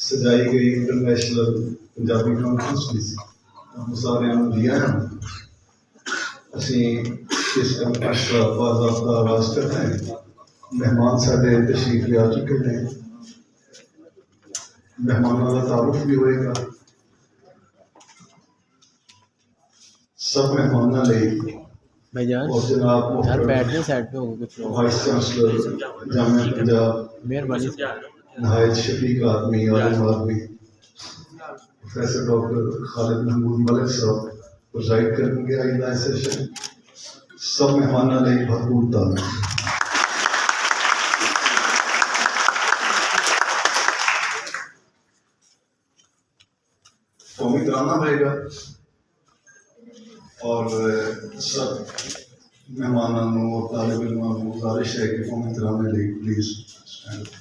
سجائی گئی international Punjabi conference بھی سی سارے دیا ہے اسی اس کانفرنس کا باضابطہ آغاز کرتے ہیں. مہمان سارے تشریف لے آ چکے ہیں. مہمانوں کا تعارف بھی ہوئے گا. سب مہمانوں لے اور جناب وائس چانسلر جامعہ پنجاب نہایت شفیق آدمی عالم آدمی پروفیسر ڈاکٹر خالد محمود ملک صاحب پرزائڈ کریں گے آئندہ سیشن. سب مہمانوں لے بھرپور تعلیم. قومی ترانہ رہے گا اور سب مہمانوں اور طالب علموں کو گزارش ہے کہ قومی ترانے لے پلیز اسٹینڈ.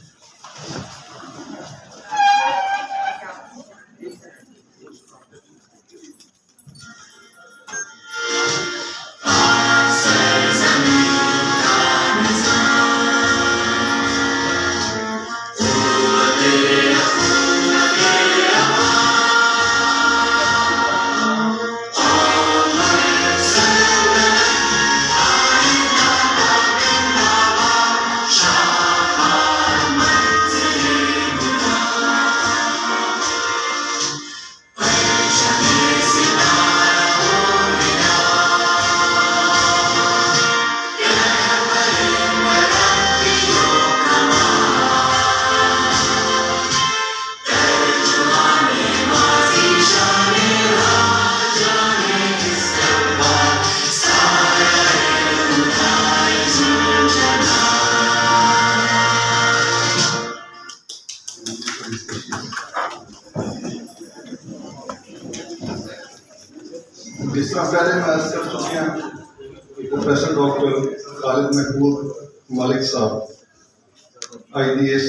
جس طرح پہلے میں عرض کر چکے ہیں پروفیسر ڈاکٹر خالد محمود ملک صاحب IDS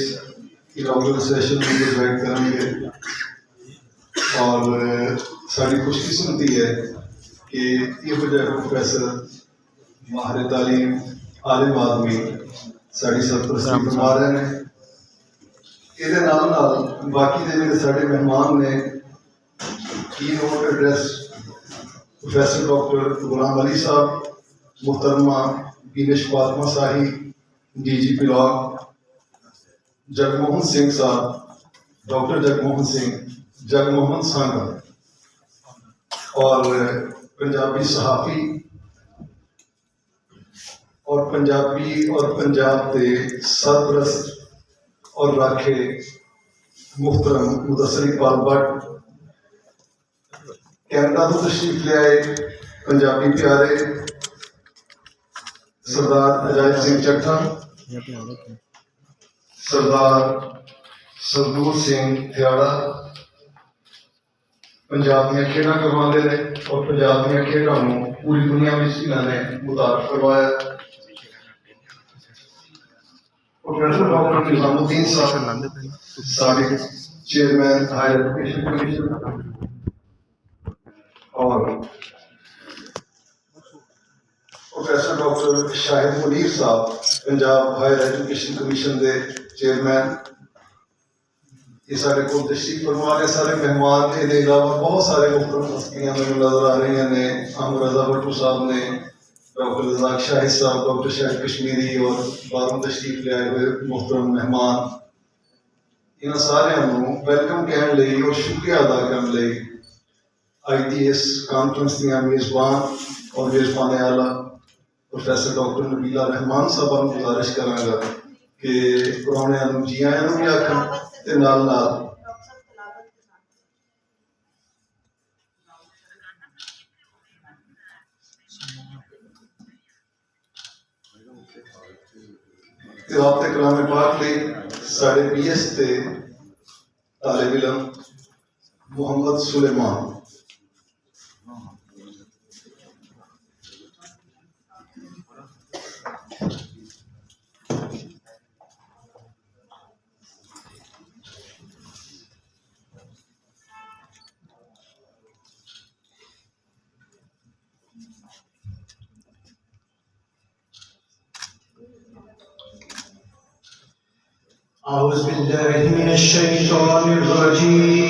کی اناگورل سیشن میں پرووائڈ کریں گے. اور ساری خوش قسمتی ہے کہ یہ وجہ پروفیسر ماہر تعلیم عالم آدمی ساری سرپرستی فرما رہے ہیں. یہ باقی دے سارے مہمان نے کی note address professor doctor Ghulam علی صاحب، محترمہ بینش فاطمہ صاحی DG پلاگ، جگموہن سنگھ صاحب، ڈاکٹر جگموہن سنگھ، جگموہن سانگا اور پنجابی صحافی اور پنجابی اور پنجاب کے سرپرست اور راکھے محترم مدثر اقبال بٹ، کینیڈا تو تشریف لے آئے پنجابی پیارے سردار عجائب سنگھ چٹھا، سردار سردور سنگھ تھیاڑا پنجاب دیا کھیڈاں کروانے نے اور پنجاب دیا کھیڈاں پوری دنیا میں انہوں نے متعارف کروایا. پروفیسر ڈاکٹر نظام الدین صاحب سابق چیئرمین ہائر ایجوکیشن کمیشن اور پروفیسر ڈاکٹر شاہد منیر صاحب پنجاب ہائر ایجوکیشن کمیشن کے چیئرمین. یہ سارے کو تشریف فرما رہے سارے مہمان کے علاوہ بہت سارے محترم ہستیاں میں نظر آ رہی ہیں. احمد رضا بٹو صاحب نے، ڈاکٹر رزاق شاہد صاحب، ڈاکٹر شاہد کشمیری اور باہروں تشریف لے آئے ہوئے محترم مہمان. انہوں سارے ویلکم کہنے لئی اور شکریہ ادا کرنے لئی IDS کانفرنس دیا میزبان اور میزبان اعلیٰ پروفیسر ڈاکٹر نبیلہ رحمان صاحب کو گزارش کروں گا کہ پرانے جی آئیں بھی آخر نال آپ کلام پاک لئی ساڑھے BS تے طالب علم محمد سلیمان. أعوذ بالله من الشيطان الرجيم.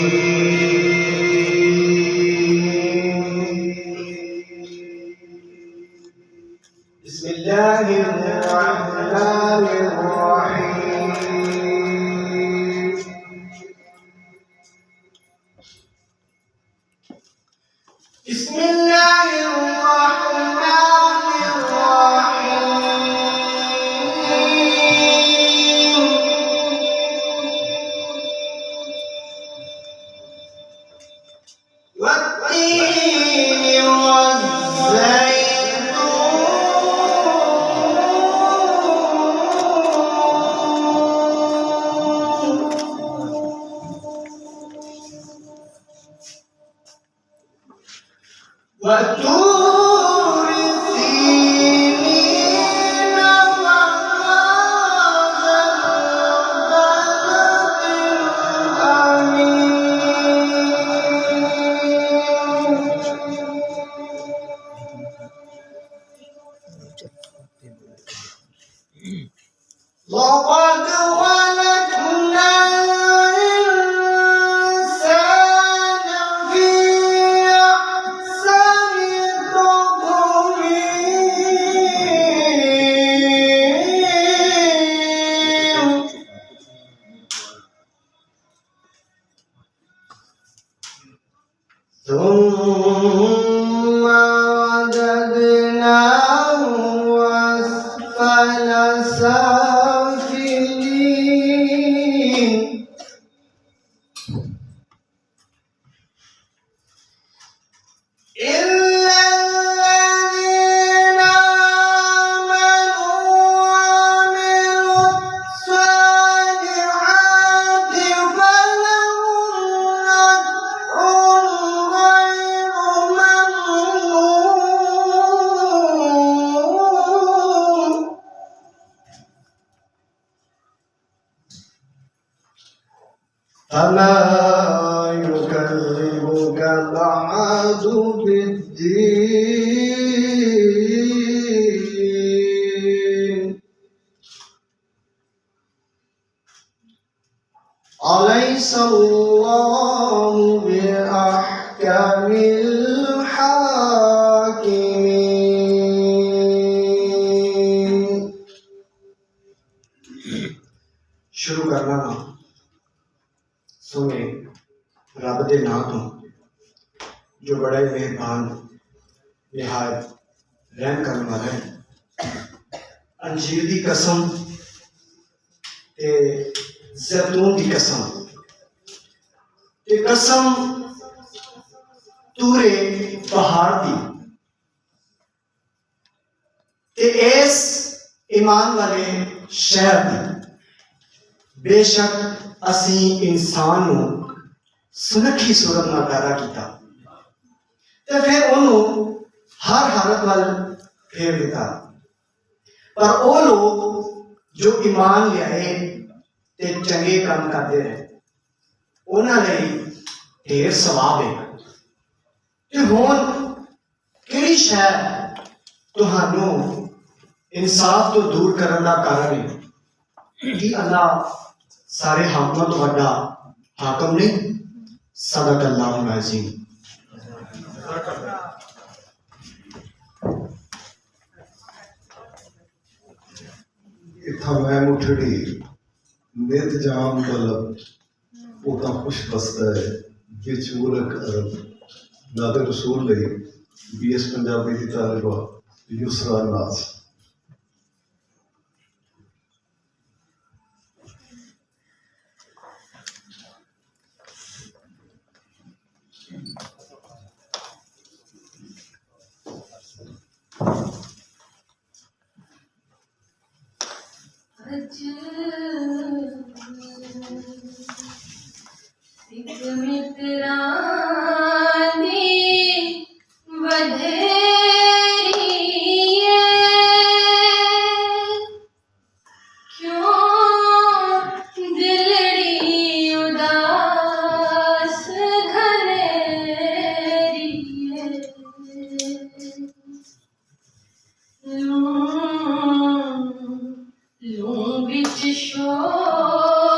بسم الله الرحمن الرحيم. بسم الله الرحمن الرحيم. والتين والزيتون وطور سينين وهذا البلد الأمين. لقد خلقنا الإنسان في أحسن تقويم. ثم رددناه أسفل سافلين. إلا الذين آمنوا وعملوا الصالحات فلهم أجر غير ممنون. فما يكذبك بعد بالدين. أليس الله بأحكم الحاكمين. شروع کرنا نا سونے رب دے نام تو جو بڑا ہی مہربان نہایت رحم کرنے والا ہے. انجیر دی قسم تے زیتون دی قسم تے قسم تورے پہاڑ دی تے ایس ایمان والے شہر دی. بے شک اسی انسان نو سنکھی صورت نہ پیدا کیتا تے پھر انہوں ہر حالت وال پھیر دیتا. پر او لوگ جو ایمان لے آئے تے چنگے کام کرتے رہے انہاں لئی ڈھیر ثواب ہے. تے ہون کیڑی شے تہانوں انصاف تو دور کرن دا کارن ہے کہ اللہ سارے حاکماں تو بڑا حاکم نہیں. صدق اللہ العظیم. اتھا میں مٹھڑی نیت جام طلب اوتا خوش بستا ہے بچ ملک عرب نادر رسول لئی BS پنجابی دی طالبہ یسرا ناز. سکھ مترانی ودھیری کیوں دلڑی اداس گھنیری لوں بچ شور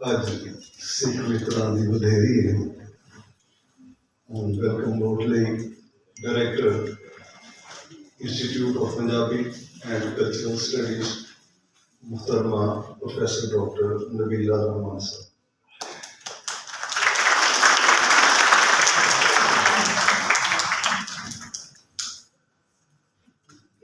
ਅੱਜ ਸਿੱਖ ਮਿੱਤਰਾਂ ਦੀ ਵਧੇਰੀ ਹੈ। ਹੁਣ ਵੈਲਕਮ ਨੋਟ ਲਈ director institute of Punjabi and cultural studies ਮੁਹਤਰਮਾ ਪ੍ਰੋਫੈਸਰ ਡਾਕਟਰ ਨਬੀਲਾ ਰਹਿਮਾਨ ਸਾਹਿਬ।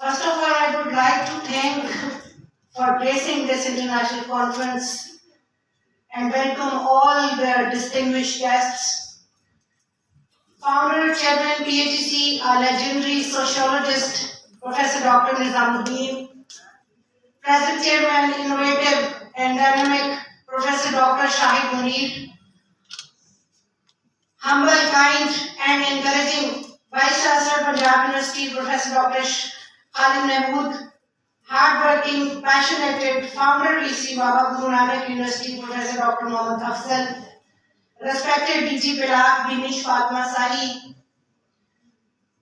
First of all, I would like to thank for gracing this international conference and welcome all the distinguished guests. Founder, Chairman, PHC, our legendary sociologist, Professor Dr. Nizamuddin, Present Chairman, Innovative and Dynamic, Professor Dr. Shahid Munir, humble, kind and encouraging Vice Chancellor, Punjab University, Professor Dr. Khalid Mahmood, hardworking, passionate founder, DC Baba Guru Nanak University, Professor Dr. Mohammad Afzal, respected DG Pilak, Binish Fatma Sahi,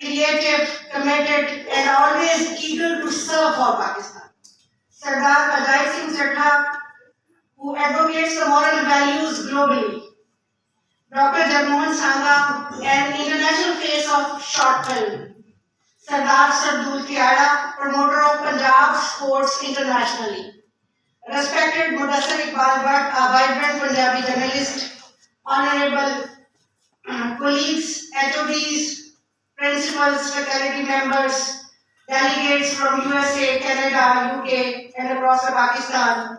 creative committed and always eager to serve for Pakistan Sardar Ajay Singh Chadha who advocates the moral values globally Dr. Jagmohan Sangha, an international face of short film. Sardar Sardul Tiara, promoter of Punjab sports internationally. Respected Mudassar Iqbal Bhatt, a vibrant Punjabi journalist. Honorable colleagues, HODs, principals, faculty members, delegates from USA, Canada, UK and across the Pakistan,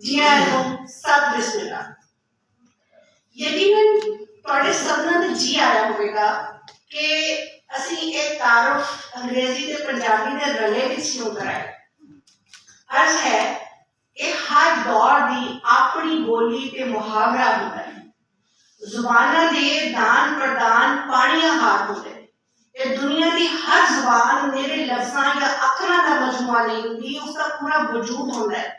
ਜੀਆਂ ਨੂੰ ਸਤ ਬਿਸਮਿਲ੍ਲਾ। ਯਕੀਨਨ ਤੁਹਾਡੇ ਸਭਨਾਂ ਨੂੰ ਜੀ ਆਇਆ ਹੋਵੇਗਾ ਕਿ ਅਸੀਂ ਇਹ ਤਾਰਫ ਅੰਗਰੇਜ਼ੀ ਤੇ ਪੰਜਾਬੀ ਦੇ ਰਲੇ ਵਿੱਚ ਕਿਉਂ ਕਰਾਇਆ। ਅਰਜ਼ ਹੈ ਕਿ ਹਰ ਦੌਰ ਦੀ ਆਪਣੀ ਬੋਲੀ ਤੇ ਮੁਹਾਵਰਾ ਹੁੰਦਾ ਹੈ। ਜ਼ੁਬਾਨਾਂ ਦੇ ਦਾਨ ਪ੍ਰਦਾਨ ਪਾਣੀਆਂ ਹਾਰ ਹੁੰਦੇ ਨੇ ਤੇ ਦੁਨੀਆ ਦੀ ਹਰ ਜ਼ੁਬਾਨ ਮੇਰੇ ਲਫ਼ਜ਼ਾਂ ਜਾਂ ਅੱਖਰਾਂ ਦਾ ਮਜਮੂਆ ਨਹੀਂ ਹੁੰਦੀ, ਉਸਦਾ ਪੂਰਾ ਵਜੂਦ ਹੁੰਦਾ ਹੈ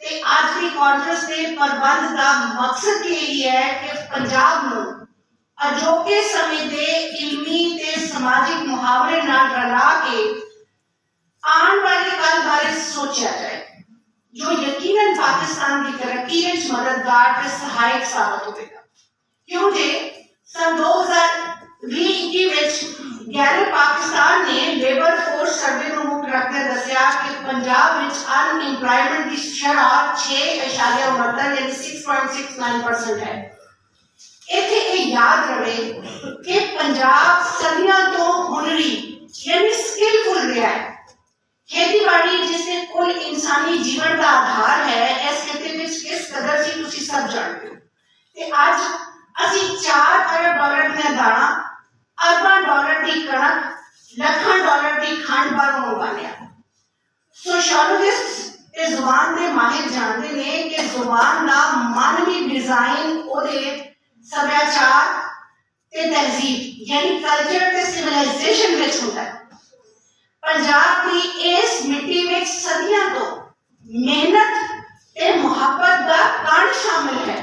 ਤੇ ਅੱਜ ਦੀ ਕਾਨਫਰੰਸ ਦੇ ਪ੍ਰਬੰਧ ਦਾ ਮਕਸਦ ਇਹ ਹੈ ਕਿ ਪੰਜਾਬ ਨੂੰ ਅਜੋਕੇ ਸਮੇਂ ਦੇ ਇਲਮੀ ਤੇ ਸਮਾਜਿਕ ਮੁਹਾਵਰੇ ਨਾਲ ਰਲਾ ਕੇ ਆਉਣ ਵਾਲੇ ਕੱਲ ਬਾਰੇ ਸੋਚਿਆ ਜਾਏ, ਜੋ ਯਕੀਨਨ ਪਾਕਿਸਤਾਨ ਦੀ ਤਰੱਕੀ ਵਿੱਚ ਮਦਦਗਾਰ ਤੇ ਸਹਾਇਕ ਸਾਬਤ ਹੋਵੇਗਾ। ਕਿਉਂਕਿ ਸਨ 2020-21 ਵਿੱਚ ਗਿਆਨ ਪਾਕਿਸਤਾਨ ਨੇ ਲੇਬਰ ਫੋਰਸ ਸਰਵੇ ਨੂੰ ਮੁੱਖ ਰੱਖਦੇ ਦੱਸਿਆ ਕਿ ਪੰਜਾਬ ਵਿੱਚ ਅਨਇੰਪਲੋਇਮੈਂਟ ਦੀ ਸ਼ਰਹ 6.69 ਯਾਨੀ 6.69% ਹੈ। ਇੱਥੇ ਇਹ ਯਾਦ ਰਵੇ ਕਿ ਪੰਜਾਬ ਸਦੀਆਂ ਤੋਂ ਹੁਨਰੀ ਯਾਨੀ ਸਕਿਲਫੁਲ ਰਿਹਾ ਹੈ। ਖੇਤੀਬਾੜੀ ਜਿਸ ਦੇ ਕੁੱਲ ਇਨਸਾਨੀ ਜੀਵਨ ਦਾ ਆਧਾਰ ਹੈ, ਇਸ ਖੇਤਰ ਵਿੱਚ ਕਿਸ ਕਦਰ ਸੀ ਤੁਸੀਂ ਸਭ ਜਾਣਦੇ ਹੋ। ਤੇ ਅੱਜ ਅਸੀਂ 4 ਅਰਬ ਡਾਲਰ ਦੀਆਂ ਦਾਣਾ, ਅਰਬਾਂ ਡਾਲਰ ਦੀ ਕਣਕ, ਲੱਖਾਂ ਡਾਲਰ ਦੀ ਖੰਡ ਬਾਹਰੋਂ ਮੰਗਵਾਉਂਦੇ ਹਾਂ। ਸੋਸ਼ੀਓਲੋਜਿਸਟ ਤੇ ਜ਼ੁਬਾਨ ਦੇ ਮਾਹਿਰ ਜਾਣਦੇ ਨੇ ਕਿ ਜ਼ੁਬਾਨ ਦਾ ਮਾਨਵੀ ਡਿਜ਼ਾਈਨ ਉਹਦੇ ਸੱਭਿਆਚਾਰ ਤੇ ਤਹਿਜ਼ੀਬ ਯਾਨੀ ਕਲਚਰ ਤੇ ਸਿਵਲਾਈਜੇਸ਼ਨ ਵਿੱਚ ਹੁੰਦਾ ਹੈ। ਪੰਜਾਬ ਦੀ ਇਸ ਮਿੱਟੀ ਵਿੱਚ ਸਦੀਆਂ ਤੋਂ ਮਿਹਨਤ ਤੇ ਮੁਹੱਬਤ ਦਾ ਕਣ ਸ਼ਾਮਿਲ ਹੈ।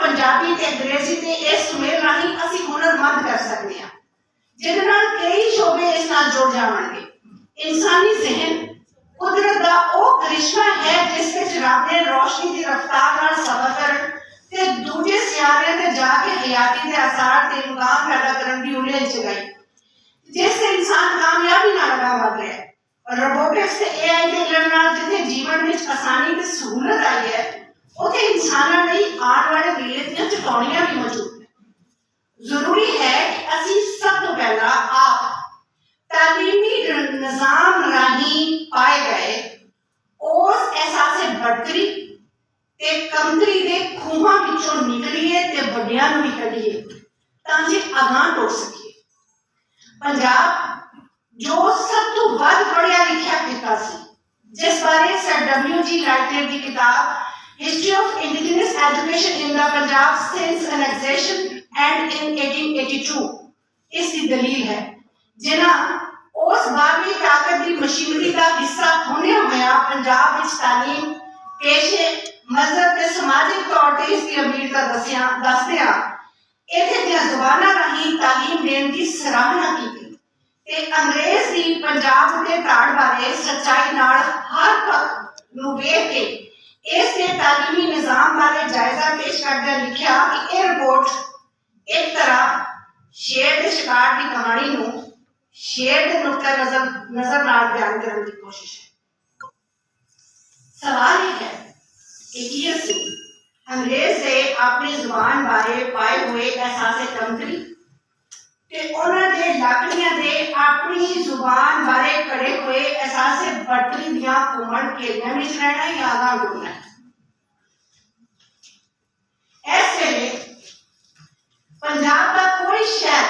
ਪੰਜਾਬੀ ਤੇ ਅੰਗਰੇਜ਼ੀ ਤੇ ਇਸ ਸੁਮੇਲ ਰਾਹੀਂ ਅਸੀਂ ਹੁਨਰਮੰਦ ਕਰ ਸਕਦੇ ਹਾਂ, ਜਿਹਦੇ ਨਾਲ ਕਈ ਸ਼ੋਬੇ ਇਸ ਨਾਲ ਜੁੜ ਜਾਣਗੇ। ਇਨਸਾਨੀ ਜ਼ਿਹਨ ਕੁਦਰਤ ਦਾ ਉਹ ਕਰਿਸ਼ਮਾ ਹੈ ਜਿਸ ਵਿੱਚ ਰੱਬ ਨੇ ਰੋਸ਼ਨੀ ਦੀ ਰਫ਼ਤਾਰ ਨਾਲ ਸਫ਼ਰ ਕਰਨ ਤੇ ਦੂਜੇ ਸਿਆਰਿਆਂ ਤੇ ਜਾ ਕੇ ਹਯਾਤੀ ਦੇ ਅਸਾਰ ਤੇ ਇਮਕਾਨ ਪੈਦਾ ਕਰਨ ਦੀ ਉਲੇਲ ਜਗਾਈ, ਜਿਸ ਤੇ ਇਨਸਾਨ ਕਾਮਯਾਬੀ ਨਾਲ ਅਗਾ ਵਧ ਰਿਹਾ ਹੈ। ਰੋਬੋਟਿਕਸ ਤੇ AI ਦੇ ਇਲਮ ਨਾਲ ਜਿੱਥੇ ਜੀਵਨ ਵਿੱਚ ਆਸਾਨੀ ਤੇ ਸਹੂਲਤ ਆਈ ਹੈ, ਉੱਥੇ ਇਨਸਾਨਾਂ ਲਈ ਆਉਣ ਵਾਲੇ ਵੇਲੇ ਦੀਆਂ ਚੁਣੌਤੀਆਂ ਵੀ ਮੌਜੂਦ ਨੇ। ਜ਼ਰੂਰੀ ਹੈ ਕਿ ਅਸੀਂ ਸਭ ਤੋਂ ਪਹਿਲਾਂ ਆਪ ਤਾਲੀਮੀ ਨਿਜ਼ਾਮ ਰਾਹੀਂ ਪਾਏ ਗਏ ਉਸ ਅਹਿਸਾਸੇ ਬਰਤਰੀ ਤੇ ਕਮਤਰੀ ਦੇ ਖੂਹਾਂ ਵਿੱਚੋਂ ਨਿਕਲੀਏ ਤੇ ਵੱਡਿਆਂ ਖਾਮੀਆਂ ਨੂੰ ਵੀ ਕੱਢੀਏ ਤਾਂ ਜੇ ਅਗਾਂਹ ਟੁਰ ਸਕੀਏ। ਪੰਜਾਬ ਜੋ ਸਭ ਤੋਂ ਵੱਧ ਪੜ੍ਹਿਆ ਲਿਖਿਆ ਖਿੱਤਾ ਸੀ, ਜਿਸ ਬਾਰੇ ਸਰ W.G. ਲਾਈਟਨਰ ਦੀ ਕਿਤਾਬ History of Indigenous Education in the Punjab since Annexation and in 1882 ਇਸ ਦੀ ਦਲੀਲ ਹੈ, ਜਿਨ੍ਹਾਂ ਉਸ ਬਾਹਰਵੀਂ ਤਾਕਤ ਦੀ ਮਸ਼ੀਨਰੀ ਦਾ ਹਿੱਸਾ ਹੋਣਿਆ ਹੋਇਆ ਪੰਜਾਬ ਵਿੱਚ ਤਾਲੀਮ, ਪੇਸ਼ੇ, ਮਜ਼ਹਬ ਤੇ ਸਮਾਜਿਕ ਤੌਰ ਤੇ ਇਸ ਦੀ ਅਮੀਰਤਾ ਦੱਸਦਿਆਂ ਇੱਥੇ ਦੀਆਂ ਜ਼ੁਬਾਨਾਂ ਰਾਹੀਂ ਤਾਲੀਮ ਦੇਣ ਦੀ ਸਰਾਹਨਾ ਕੀਤੀ ਤੇ ਅੰਗਰੇਜ਼ ਦੀ ਪੰਜਾਬ ਦੇ ਧਾੜ ਬਾਰੇ ਸੱਚਾਈ ਨਾਲ ਹਰ ਪੱਖ ਨੂੰ ਵੇਖ ਕੇ ਇਸ ਦੇ ਤਾਲੀਮੀ ਨਿਜ਼ਾਮ ਬਾਰੇ ਜਾਇਜ਼ਾ ਪੇਸ਼ ਕਰਦਿਆਂ ਲਿਖਿਆ ਕਿ ਇਹ ਰਿਪੋਰਟ ਇੱਕ ਤਰ੍ਹਾਂ ਸ਼ੇਰ ਦੇ ਸ਼ਿਕਾਰ ਦੀ ਕਹਾਣੀ ਨੂੰ ਸ਼ੇਰ ਦੇ ਨੁਕਤਾ ਨਜ਼ਰ ਨਾਲ ਬਿਆਨ ਕਰਨ ਦੀ ਕੋਸ਼ਿਸ਼ ਹੈ। ਸਵਾਲ ਇਹ ਹੈ ਕਿ ਕੀ ਅਸੀਂ ਅੰਗਰੇਜ਼ ਦੇ ਆਪਣੀ ਜ਼ੁਬਾਨ ਬਾਰੇ ਪਾਏ ਹੋਏ ਅਹਿਸਾਸੇ ਕਮਤਰੀ ਤੇ ਉਹਨਾਂ ਦੇ ਲਾਕੜੀਆਂ ਦੇ ਆਪਣੀ ਜ਼ੁਬਾਨ ਬਾਰੇ ਕੜੇ ਹੋਏ ਅਹਿਸਾਸੇ ਬਰਤਰੀ ਦੀਆਂ ਘੁੰਮਣ ਘੇਰੀਆਂ ਵਿੱਚ ਰਹਿਣਾ ਜਾਂ ਅਗਾਂਹ ਵਧਣਾ ਹੈ? ਇਸ ਵੇਲੇ ਪੰਜਾਬ ਦਾ ਕੋਈ ਸ਼ਹਿਰ,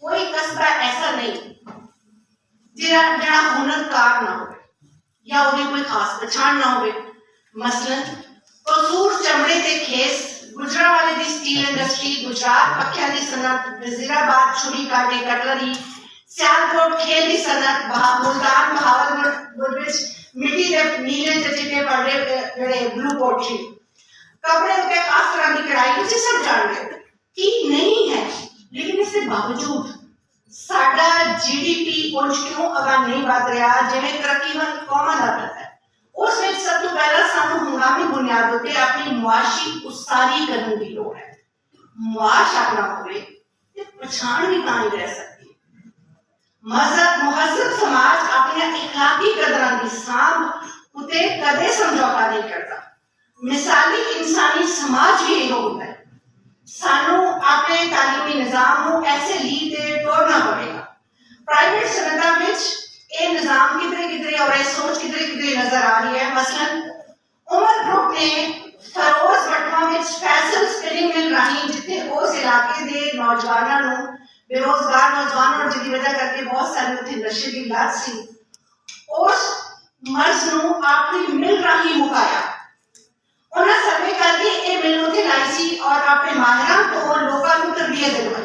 ਕੋਈ ਕਸਬਾ ਐਸਾ ਨਹੀਂ ਜਿਹੜਾ ਹੁਨਰਕਾਰ ਨਾ ਹੋਵੇ ਜਾਂ ਉਹਦੀ ਕੋਈ ਖਾਸ ਪਛਾਣ ਨਾ ਹੋਵੇ। ਮਸਲਨ ਕਸੂਰ ਚਮੜੇ ਤੇ ਖੇਸ, ਗੁਜਰਾਂਵਾਲੇ ਦੀ ਸਟੀਲ ਇੰਡਸਟਰੀ, ਗੁਜਰਾਤ ਪੱਖਿਆਂ ਦੀ ਸਨਅਤ, ਵਜ਼ੀਰਾਬਾਦ ਛੁਰੀ ਕਾਂਟੇ ਕਟਲਰੀ, ਸਿਆਲਕੋਟ ਖੇਲ ਦੀ ਸਨਅਤ, ਮੁਲਤਾਨ ਬਹਾਵਲਪੁਰ ਵਿੱਚ ਮਿੱਟੀ ਦੇ ਨੀਲੇ ਤੇ ਚਿੱਟੇ ਪਰਦੇ ਜਿਹੜੇ ਬਲੂ ਪੋਟਰੀ, ਕੱਪੜੇ ਉੱਤੇ ਖਾਸ ਤਰ੍ਹਾਂ ਦੀ ਕਢਾਈ, ਤੁਸੀਂ ਸਭ ਜਾਣਦੇ ਕਿ ਨਹੀਂ ਹੈ। ਲੇਕਿਨ ਇਸ ਦੇ ਬਾਵਜੂਦ ਸਾਡਾ GDP ਉਂਝ ਕਿਉਂ ਅਗਾਂਹ ਨਹੀਂ ਵਧ ਰਿਹਾ ਜਿਵੇਂ ਤਰੱਕੀਵੰਦ ਕੌਮਾਂ ਦਾ ਕਰਦਾ ਹੈ? ਉਸ ਵਿੱਚ ਸਭ ਤੋਂ ਪਹਿਲਾਂ ਸਾਨੂੰ ਹੰਗਾਮੀ ਬੁਨਿਆਦ ਉੱਤੇ ਆਪਣੀ ਮੁਆਸ਼ੀ ਉਸਾਰੀ ਕਰਨ ਦੀ ਲੋੜ ਹੈ। ਮੁਆਸ਼ ਆਪਣਾ ਹੋਵੇ ਤੇ ਪਛਾਣ ਵੀ ਤਾਂ ਹੀ ਰਹਿ ਸਕਦੀ ਹੈ। ਮੁਹੱਜ਼ਬ ਸਮਾਜ ਆਪਣੀਆਂ ਇਖਲਾਕੀ ਕਦਰਾਂ ਦੀ ਸਾਂਭ ਉੱਤੇ ਕਦੇ ਸਮਝੌਤਾ ਨਹੀਂ ਕਰਦਾ। ਮਿਸਾਲੀ ਇਨਸਾਨੀ ਸਮਾਜ ਵੀ ਇਹੋ ਹੁੰਦਾ ਹੈ। ਸਾਨੂੰ ਆਪਣੇ ਤਾਲੀਮੀ ਨਿਜ਼ਾਮ ਨੂੰ ਐਸੇ ਲੀਹ ਤੇ ਤੋੜਨਾ ਪਵੇਗਾ। ਪ੍ਰਾਈਵੇਟ ਸਨਅਤਾਂ ਵਿੱਚ ਇਹ ਨਿਜ਼ਾਮ ਕਿਧਰੇ ਔਰ ਇਹ ਸੋਚ ਕਿਧਰੇ ਨਜ਼ਰ ਆ ਰਹੀ ਹੈ। ਮਸਲਨ ਉਮਰ ਗਰੁੱਪ ਨੇ ਫਰੋਜ਼ ਵਟਵਾ ਵਿੱਚ ਫੈਸਲ ਸਪਿਨਿੰਗ ਮਿਲ ਰਾਹੀਂ, ਜਿੱਥੇ ਉਸ ਇਲਾਕੇ ਦੇ ਨੌਜਵਾਨਾਂ ਨੂੰ, ਬੇਰੋਜ਼ਗਾਰ ਨੌਜਵਾਨਾਂ ਨੂੰ ਜਿਹਦੀ ਵਜ੍ਹਾ ਕਰਕੇ ਬਹੁਤ ਸਾਰੇ ਉੱਥੇ ਨਸ਼ੇ ਦੀ ਲਤ ਸੀ, ਉਸ ਮਰਜ਼ ਨੂੰ ਆਪਣੀ ਮਿਲ ਰਾਹੀਂ ਮੁਕਾਇਆ। ਉਹਨਾਂ ਸਰਵੇ ਕਰਕੇ ਇਹ ਮਿਲ ਉੱਥੇ ਲਾਈ ਸੀ ਔਰ ਆਪਣੇ ਮਾਹਿਰਾਂ ਤੋਂ ਲੋਕਾਂ ਨੂੰ ਤਰਬੀਅਤ ਦਿਲਵਾਈ।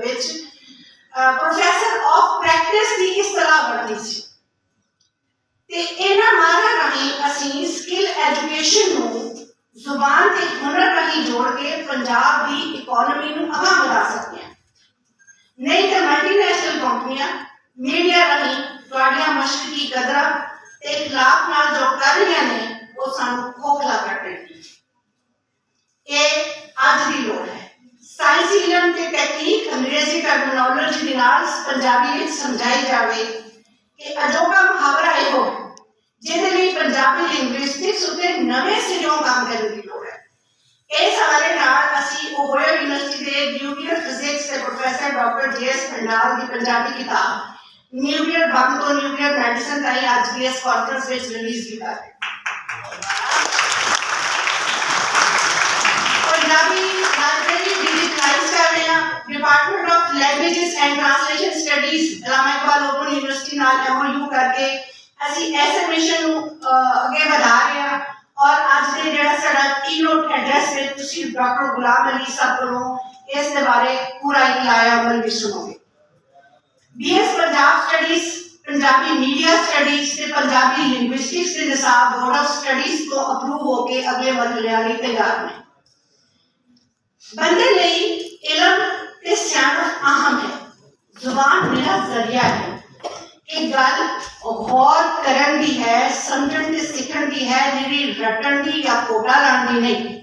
ਵਿੱਚ ਪ੍ਰੋਫੈਸਰ ਆਫ ਪ੍ਰੈਕਟਿਸ ਦੀ ਇਸਤਲਾਹ ਬਣਦੀ ਸੀ ਤੇ ਇਹਨਾਂ ਮਾਹਿਰਾਂ ਰਾਹੀਂ ਅਸੀਂ ਸਕਿੱਲ ਐਜੂਕੇਸ਼ਨ ਨੂੰ ਜ਼ੁਬਾਨ ਤੇ ਹੁਨਰ ਰਾਹੀਂ ਜੋੜ ਕੇ ਪੰਜਾਬ ਦੀ ਇਕਨੋਮੀ ਨੂੰ ਅੱਗੇ ਵਧਾ ਸਕਦੇ ਹਾਂ। ਨਹੀਂ ਤਾਂ ਮਲਟੀਨੈਸ਼ਨਲ ਕੰਪਨੀਆਂ ਮੀਡੀਆ ਰਾਹੀਂ ਤੁਹਾਡੀਆਂ ਮਸ਼ਰਕੀ ਕਦਰਾਂ ਤੇ ਇਖਲਾਕ ਨਾਲ ਜੋ ਕਰ ਰਹੀਆਂ ਨੇ ਉਹ ਸਾਨੂੰ ਖੋਖਲਾ ਕਰ ਦੇਣਗੀਆਂ। ਇਹ ਅੱਜ ਦੀ ਲੋੜ ਹੈ। ਸਾਇੰਸੀ ਇਲਮ ਤੇ ਟੈਕਨੀਕ ਅੰਗਰੇਜ਼ੀ ਟਰਮੀਨੋਲੋਜੀ ਦੇ ਨਾਲ ਪੰਜਾਬੀ ਵਿੱਚ ਸਮਝਾਈ ਜਾਵੇ ਕਿ ਅਜੋਕਾ ਮੁਹਾਵਰਾ ਇਹੋ ਜਿਹਦੇ ਲਈ ਪੰਜਾਬੀ ਲਿੰਗੁਇਸਟਿਕਸ ਉੱਤੇ ਨਵੇਂ ਸਿਰਿਓਂ ਕੰਮ ਕਰਨ ਦੀ ਲੋੜ ਹੈ। ਇਸ ਹਵਾਲੇ ਨਾਲ ਅਸੀਂ ਓਹਾਇਓ ਯੂਨੀਵਰਸਿਟੀ ਦੇ ਨਿਊਕਲੀਅਰ ਫਿਜ਼ਿਕਸ ਦੇ ਪ੍ਰੋਫੈਸਰ ਡਾਕਟਰ JS ਭੰਡਾਲ ਦੀ ਪੰਜਾਬੀ ਕਿਤਾਬ ਨਿਊਕਲੀਅਰ ਬੰਬ ਤੋਂ ਨਿਊਕਲੀਅਰ ਮੈਡੀਸਨ ਤਾਈਂ ਅੱਜ ਦੀ ਇਸ ਕਾਨਫਰੰਸ ਵਿੱਚ ਰਿਲੀਜ਼ ਕੀਤਾ ਹੈ। ਪੰਜਾਬੀ ਲਾਇਬ੍ਰੇਰੀ ਡਿਜੀਟਲਾਈਜ਼ ਕਰ ਰਹੇ ਹਾਂ। Department of languages and translation studies Allama Iqbal open university ਨਾਲ MOU ਕਰਕੇ ਅਸੀਂ ਇਸ ਮਿਸ਼ਨ ਨੂੰ ਅੱਗੇ ਵਧਾ ਰਹੇ ਹਾਂ ਔਰ ਅੱਜ ਦੇ ਜਿਹੜਾ ਸਾਡਾ ਕੀਨੋਟ ਐਡਰੈਸ ਵਿੱਚ ਤੁਸੀਂ ਡਾਕਟਰ ਗੁਲਾਮ ਅਲੀ ਸਾਹਿਬ ਕੋਲੋਂ ਇਸ ਦੇ ਬਾਰੇ ਪੂਰਾ ਇਕਲਾਇਆ ਅਮਲ ਵੀ ਸੁਣੋਗੇ। BS Punjab studies, Punjabi media studies ਤੇ ਪੰਜਾਬੀ ਲਿੰਗੁਇਸਟਿਕਸ ਦੇ ਨਿਸਾਬ ਬੋਰਡ ਆਫ ਸਟੱਡੀਜ਼ ਤੋਂ ਅਪਰੂਵ ਹੋ ਕੇ ਅਗਲੇ ਮਰਹਲੇ ਲਈ ਤਿਆਰ ਨੇ। ਬੰਦੇ ਲਈ ਇਲਮ ਤੇ ਸਿਆਣਪ ਅਹਿਮ ਹੈ। ਜ਼ੁਬਾਨ ਮੇਰਾ ਜ਼ਰੀਆ ਹੈ। ਇਹ ਗੱਲ ਗੌਰ ਕਰਨ ਦੀ ਹੈ, ਸਮਝਣ ਤੇ ਸਿੱਖਣ ਦੀ ਹੈ, ਜਿਹੜੀ ਰਟਣ ਦੀ ਜਾਂ ਕੋਟਾ ਲਾਉਣ ਦੀ ਨਹੀਂ।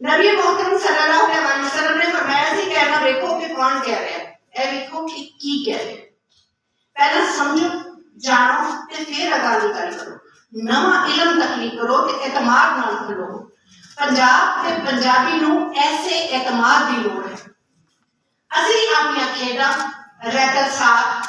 ਨਬੀ ਮੁਹੱਤਰਮ ਸੱਲੱਲਾਹੁ ਅਲੈਹਿ ਵਸੱਲਮ ਨੇ ਫਰਮਾਇਆ ਸੀ ਕਹਿਣਾ ਵੇਖੋ ਕਿ ਕੌਣ ਕਹਿ ਰਿਹਾ ਹੈ, ਇਹ ਵੇਖੋ ਕਿ ਕੀ ਕਹਿ ਰਿਹਾ। ਪਹਿਲਾਂ ਸਮਝੋ, ਜਾਣੋ ਤੇ ਫਿਰ ਅਗਾਂਹਕਾਰੀ ਕਰੋ। ਨਵਾਂ ਇਲਮ ਤਕਲੀਫ ਕਰੋ ਤੇ ਇਤਮਾਦ ਨਾਲ ਖੁੱਲੋ। ਪੰਜਾਬ ਤੇ ਪੰਜਾਬੀ ਨੂੰ ਐਸੇ ਇਤਮਾਦ ਦੀ ਲੋੜ ਹੈ। ਅਸੀਂ ਆਪਣੀਆਂ ਖੇਡਾਂ, ਰੈਤਲ ਸਾਥ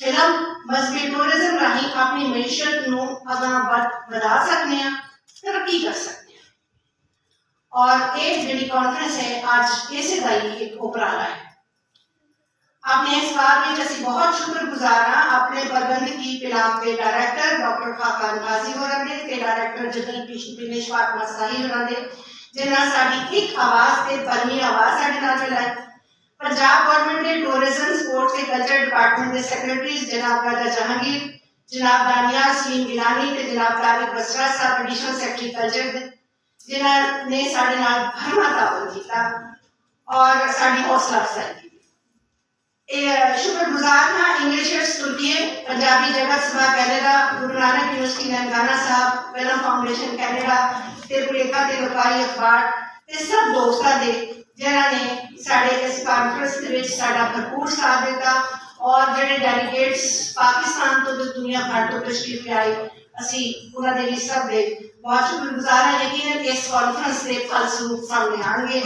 ਫਿਲਮ ਮਜ਼ਬੀ ਟੂਰਿਜ਼ਮ ਰਾਹੀਂ ਆਪਣੀ ਮਈਸ਼ਤ ਨੂੰ ਅਗਾਂਹ ਵਧਾ ਸਕਦੇ ਹਾਂ, ਤਰੱਕੀ ਕਰ ਸਕਦੇ ਹਾਂ। ਔਰ ਇਹ ਜਿਹੜੀ ਕਾਨਫਰੰਸ ਹੈ ਅੱਜ ਇਸੇ ਦਾ ਹੀ ਇੱਕ ਉਪਰਾਲਾ ਹੈ। ਆਪਣੇ ਇਸ ਕਾਰ ਵਿੱਚ ਅਸੀਂ ਬਹੁਤ ਸ਼ੁਕਰਗੁਜ਼ਾਰ ਹਾਂ ਆਪਣੇ ਪ੍ਰਬੰਧਕੀ ਪਿਲਾਪ ਦੇ ਡਾਇਰੈਕਟਰ ਡਾਕਟਰ ਖਾਕਾਨ ਕਾਜ਼ੀ ਹੋਰਾਂ ਦੇ ਤੇ ਡਾਇਰੈਕਟਰ ਜਨਰਲ ਦਿਨੇਸ਼ ਫਾਤਮਾ ਸਾਹੀ ਹੋਰਾਂ ਦੇ, ਜਿਨ੍ਹਾਂ ਸਾਡੀ ਇੱਕ ਆਵਾਜ਼ ਤੇ ਭਰਵੀਂ ਆਵਾਜ਼ ਸਾਡੇ ਨਾਲ ਮਿਲਾਈ। ਪੰਜਾਬ ਗਵਰਨਮੈਂਟ ਦੇ ਟੂਰਿਜ਼ਮ ਸਪੋਰਟਸ ਤੇ ਕਲਚਰ ਡਿਪਾਰਟਮੈਂਟ ਦੇ ਸੈਕਟਰੀਜ਼ ਜਨਾਬ ਰਾਜਾ ਜਹਾਂਗੀਰ, ਜਨਾਬ ਦਾਨੀਆਲ ਸਲੀਮ ਗਿਲਾਨੀ ਤੇ ਜਨਾਬ ਤਾਰਿਕ ਬਸਰਾ ਸਾਹਿਬ ਐਡੀਸ਼ਨਲ ਸੈਕਟਰੀ ਕਲਚਰ ਦੇ, ਜਿਨ੍ਹਾਂ ਨੇ ਸਾਡੇ ਨਾਲ ਭਰਵਾਂ ਤਾਉਨ ਕੀਤਾ ਔਰ ਸਾਡੀ ਹੌਸਲਾ ਅਫਜ਼ਾਈ ਕੀਤੀ। ਸ਼ੁਕਰਗੁਜ਼ਾਰ ਹਾਂ ਇੰਗਲਿਸ਼ ਤੁਰਕੀਏ, ਪੰਜਾਬੀ ਜਗਤ ਸਭਾ Canada, Guru Nanak university Nankana Sahib, film foundation Canada ਤੇ ਪੁਲੇਖਾ ਤੇ ਲੋਕਾਈ ਅਖਬਾਰ ਤੇ ਸਭ ਦੋਸਤਾਂ ਦੇ ਜਿਨ੍ਹਾਂ ਨੇ ਸਾਡੇ ਇਸ ਕਾਨਫਰੰਸ ਦੇ ਵਿੱਚ ਸਾਡਾ ਭਰਪੂਰ ਸਾਥ ਦਿੱਤਾ ਔਰ ਜਿਹੜੇ ਡੈਲੀਗੇਟਸ ਪਾਕਿਸਤਾਨ ਤੋਂ ਤੇ ਦੁਨੀਆ ਭਰ ਤੋਂ ਤਸ਼ਰੀਫ ਲਿਆਏ, ਅਸੀਂ ਉਹਨਾਂ ਦੇ ਵੀ ਸਭ ਦੇ ਬਹੁਤ ਸ਼ੁਕਰਗੁਜ਼ਾਰ ਹਾਂ। ਯਕੀਨਨ ਇਸ ਕਾਨਫਰੰਸ ਦੇ ਫਲਸਰੂਪ ਸਾਹਮਣੇ ਆਉਣਗੇ।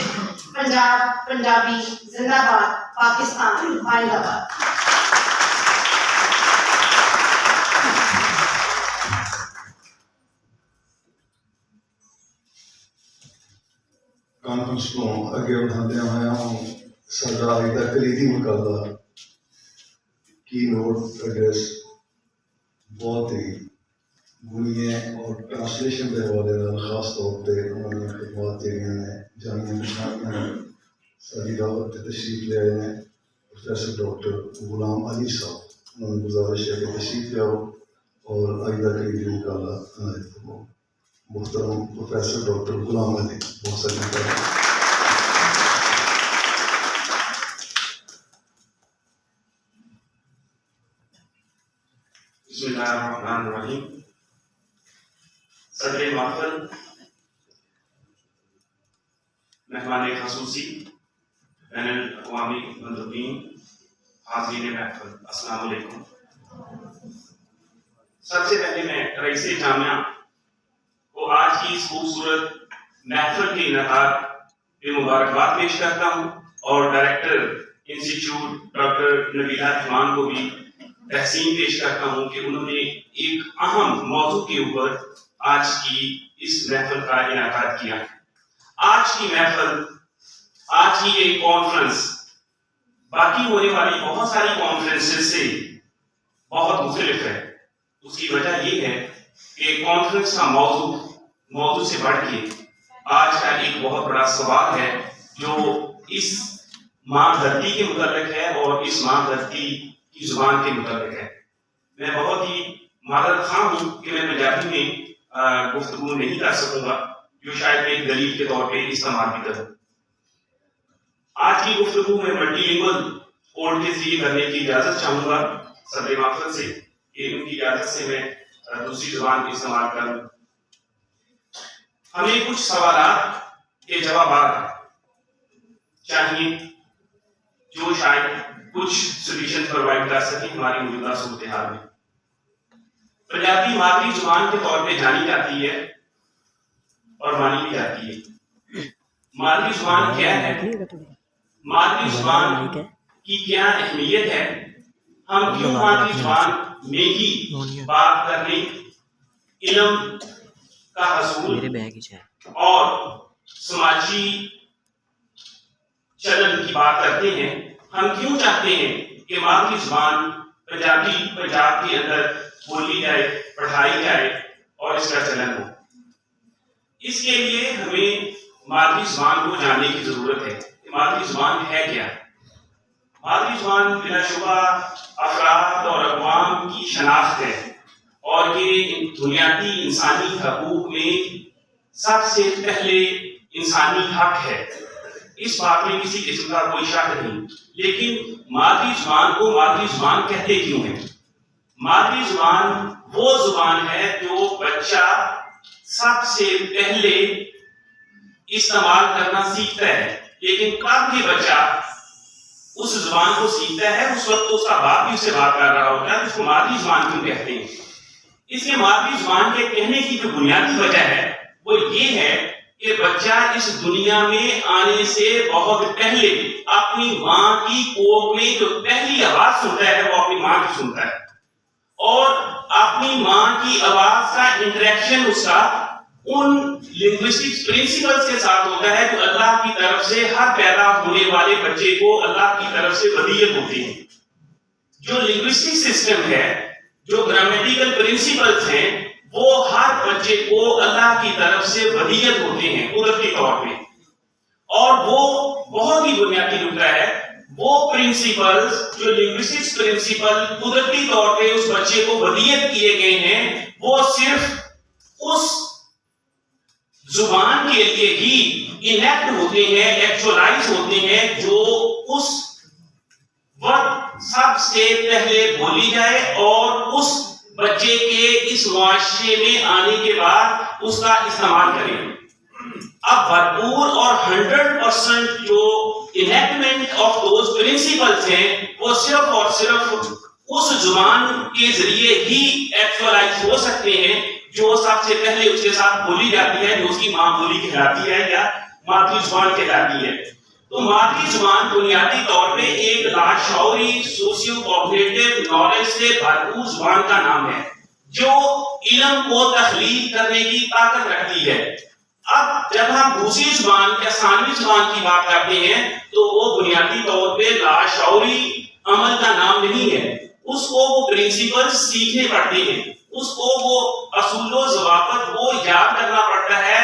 ਪੰਜਾਬ ਪੰਜਾਬੀ ਜ਼ਿੰਦਾਬਾਦ, ਪਾਕਿਸਤਾਨ ਜ਼ਿੰਦਾਬਾਦ। ਕਾਨਫਰੰਸ ਨੂੰ ਅੱਗੇ ਵਧਾਉਂਦਿਆਂ ਹੋਇਆਂ ਸਾਡਾ ਅੱਜ ਦਾ ਕਲੀਦੀ ਮੁਕਾਬਲਾ ਕੀ ਨੋਟ ਐਡਰੈਸ ਬਹੁਤ ਹੀ ਗੁਣੀਏ ਔਰ ਟ੍ਰਾਂਸਲੇਸ਼ਨ ਦੇ ਹਵਾਲੇ ਨਾਲ ਖਾਸ ਤੌਰ 'ਤੇ ਉਹਨਾਂ ਦੀਆਂ ਖਿਦਮਤ ਜਿਹੜੀਆਂ ਨੇ ਜਾਣੀਆਂ ਪਛਾਣੀਆਂ ਨੇ, ਸਾਡੀ ਦਾਵਤ 'ਤੇ ਤਸ਼ਰੀਫ ਲਿਆਏ ਨੇ ਪ੍ਰੋਫੈਸਰ ਡਾਕਟਰ ਗੁਲਾਮ ਅਲੀ ਸਾਹਿਬ, ਉਹਨਾਂ ਨੂੰ ਗੁਜ਼ਾਰਿਸ਼ ਹੈ کہ تشریف ਲਿਆਓ اور ਅੱਜ ਦਾ ਕਲੀਦੀ ਮੁਕਾਬਲਾ ਅਨਾਇਤ ਫਰਮਾਓ। محترم پروفیسر ڈاکٹر غلام علی بہت ساری بسم اللہ الرحمن الرحیم۔ صدر محفل، مہمان خصوصی، بین الاقوامی مندوبین، حاضرین محفل، السلام علیکم۔ سب سے پہلے میں رئیس جامعہ کو آج کی اس خوبصورت محفل کے انعقاد میں مبارکباد پیش کرتا ہوں اور ڈائریکٹر انسٹیٹیوٹ ڈاکٹر نبیلہ رحمان کو بھی تحسین پیش کرتا ہوں کہ انہوں نے ایک اہم موضوع کے اوپر آج کی اس محفل کا انعقاد کیا۔ آج کی محفل، آج کی یہ کانفرنس باقی ہونے والی بہت ساری کانفرنسز سے بہت مختلف ہے۔ اس کی وجہ یہ ہے کہ کانفرنس کا موضوع سے بڑھ کے آج کا ایک بہت بڑا سوال ہے جو اس ماں دھرتی کے متعلق ہے اور اس ماں دھرتی کی زبان کے متعلق ہے۔ میں بہت ہی معذرت خواہ ہوں کہ میں پنجابی میں گفتگو نہیں کر سکوں گا، جو شاید ایک دلیل کے طور پہ استعمال بھی کروں۔ آج کی گفتگو میں ملٹی لنگول کوڈ کے ذریعے کرنے کی اجازت چاہوں گا صدر محفل سے کہ ان کی اجازت سے میں دوسری زبان کا استعمال کروں۔ ہمیں کچھ سوالات کے جوابات چاہیے جو شاید کچھ سولوشن پرووائڈ کر سکیں ہماری موجودہ صورتحال میں۔ پنجابی مادری زبان کے طور پہ جانی جاتی ہے اور مانی بھی جاتی ہے۔ مادری زبان کیا ہے؟ مادری زبان کی کیا اہمیت ہے؟ ہم کیوں مادری زبان میں ہی بات کرنے، علم کا حصول اور سماجی چلن کی بات کرتے ہیں؟ ہم کیوں چاہتے ہیں کہ مادری زبان پنجابی پنجاب کے اندر بولی جائے، پڑھائی جائے اور اس کا چلن ہو؟ اس کے لیے ہمیں مادری زبان کو جاننے کی ضرورت ہے کہ مادری زبان ہے کیا۔ مادری زبان بلا شبہ افراد اور اقوام کی شناخت ہے اور یہ بنیادی انسانی حقوق میں سب سے پہلے انسانی حق ہے، اس بات میں کسی قسم کا کوئی شک نہیں۔ لیکن مادری زبان کو مادری زبان کہتے کیوں ہیں؟ مادری زبان وہ زبان ہے جو بچہ سب سے پہلے استعمال کرنا سیکھتا ہے، لیکن کب بھی بچہ اس زبان کو سیکھتا ہے اس وقت اس کا باپ بھی اسے بات کر رہا ہوتا ہے۔ اس کو مادری زبان کیوں کہتے ہیں؟ اس کے مادری زبان کے کہنے کی جو بنیادی وجہ ہے وہ یہ ہے کہ بچہ اس دنیا میں آنے سے بہت پہلے اپنی ماں کی کوکھ میں جو پہلی آواز سنتا ہے وہ اپنی ماں کی سنتا ہے، اور اپنی ماں کی آواز کا انٹریکشن اس کا ان لنگوسٹک پرنسپلز کے ساتھ ہوتا ہے جو اللہ کی طرف سے ہر پیدا ہونے والے بچے کو اللہ کی طرف سے ودیت ہوتی ہے۔ جو لنگوسٹک سسٹم ہے، جو گرامیٹیکل پرنسپلز ہیں، وہ ہر بچے کو اللہ کی طرف سے ودیت ہوتے ہیں قدرتی طور پہ، اور وہ بہت ہی بنیادی نکتہ ہے۔ وہ پرنسپلز جو لنگوسٹکس پرنسپل قدرتی طور پہ اس بچے کو ودیت کیے گئے ہیں، وہ صرف اس زبان کے لیے ہی انیکٹ ہوتے ہیں، ایکچولائز ہوتے ہیں، جو اس وقت سب سے پہلے بولی جائے اور اس بچے کے اس معاشرے میں آنے کے بعد اس کا استعمال کریں۔ اب بھرپور اور 100% جو انیکٹمنٹ آف دوز پرنسپلز ہیں وہ صرف اور صرف اس زبان کے ذریعے ہی ایکچولائز ہو سکتے ہیں جو سب سے پہلے اس کے ساتھ بولی جاتی ہے، جو اس کی ماں بولی کہلاتی ہے یا مادری زبان کہلاتی ہے۔ تو مادری زبان بنیادی طور پہ ایک لاشعوری سوشیو کوگنیٹو نالج سے بھرپور زبان کا نام ہے جو علم کو تخلیق کرنے کی طاقت رکھتی ہے۔ اب جب ہم دوسری زبان یا ثانوی زبان کی بات کرتے ہیں تو وہ بنیادی طور پہ لاشعوری عمل کا نام نہیں ہے، اس کو وہ پرنسپل سیکھنے پڑتے ہیں، اس کو وہ اصول و ضوابط وہ یاد کرنا پڑتا ہے،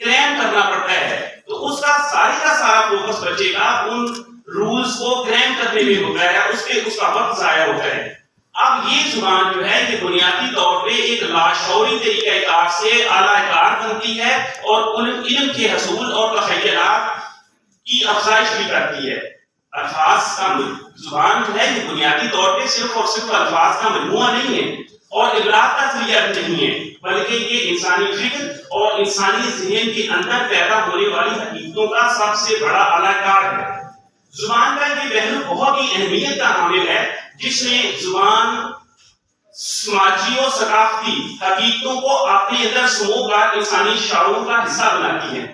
کریم کرنا پڑتا ہے۔ تو اس کا سارا فوکس بچے کا ان رولز کو کریم کرنے میں ہوتا ہے، اس کا وقت ضائع ہوتا ہے۔ اب یہ زبان جو ہے یہ بنیادی طور پہ ایک لاشعوری طریقہ کار سے اعلیٰ کار بنتی ہے اور علم کے حصول اور تخیلات کی افزائش بھی کرتی ہے۔ الفاظ کا زبان جو ہے یہ بنیادی طور پہ صرف اور صرف الفاظ کا مجموعہ نہیں ہے اور ابلاغ کا ذریعہ نہیں ہے، بلکہ یہ انسانی فکر اور انسانی ذہن کے اندر پیدا ہونے والی حقیقتوں کا سب سے بڑا اعلیٰ کار ہے۔ زبان کا یہ پہلو بہت ہی اہمیت کا حامل ہے جس میں زبان سماجی اور ثقافتی حقیقتوں کو اپنے اندر سمو کر انسانی شعور کا حصہ بناتی ہے،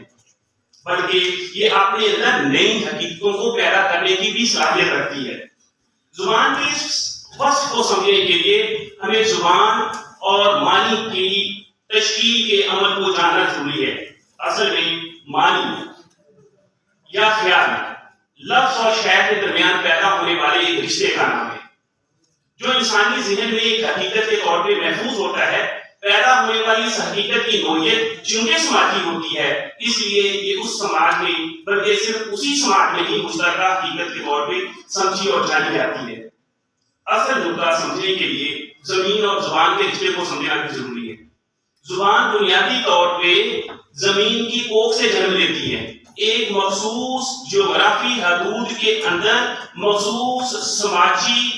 بلکہ یہ اپنے اندر نئی حقیقتوں کو پیدا کرنے کی بھی صلاحیت رکھتی ہے۔ زبان کی اس وصف کو سمجھنے کے لیے ہمیں زبان اور معنی کی تشکیل کے عمل کو جاننا ضروری ہے۔ اصل میں معنی یا خیال لفظ اور شے کے درمیان پیدا ہونے والے ایک رشتے کا نام ہے جو انسانی ذہن میں ایک حقیقت کے طور پہ محفوظ ہوتا ہے۔ پیدا ہونے والی اس حقیقت کی نوعیت چونکہ سماجی ہوتی ہے، اس لیے یہ اس سماج میں بلکہ صرف اسی سماج میں ہی مشترکہ حقیقت کے طور پہ سمجھی اور جانی جاتی ہے۔ اصل نکتہ سمجھنے کے لیے زمین اور زبان کے رشتے کو سمجھنا بھی ضروری ہے۔ زبان بنیادی طور پہ زمین کی کوکھ سے جنم لیتی ہے، ایک مخصوص جغرافی حدود کے اندر مخصوص سماجی،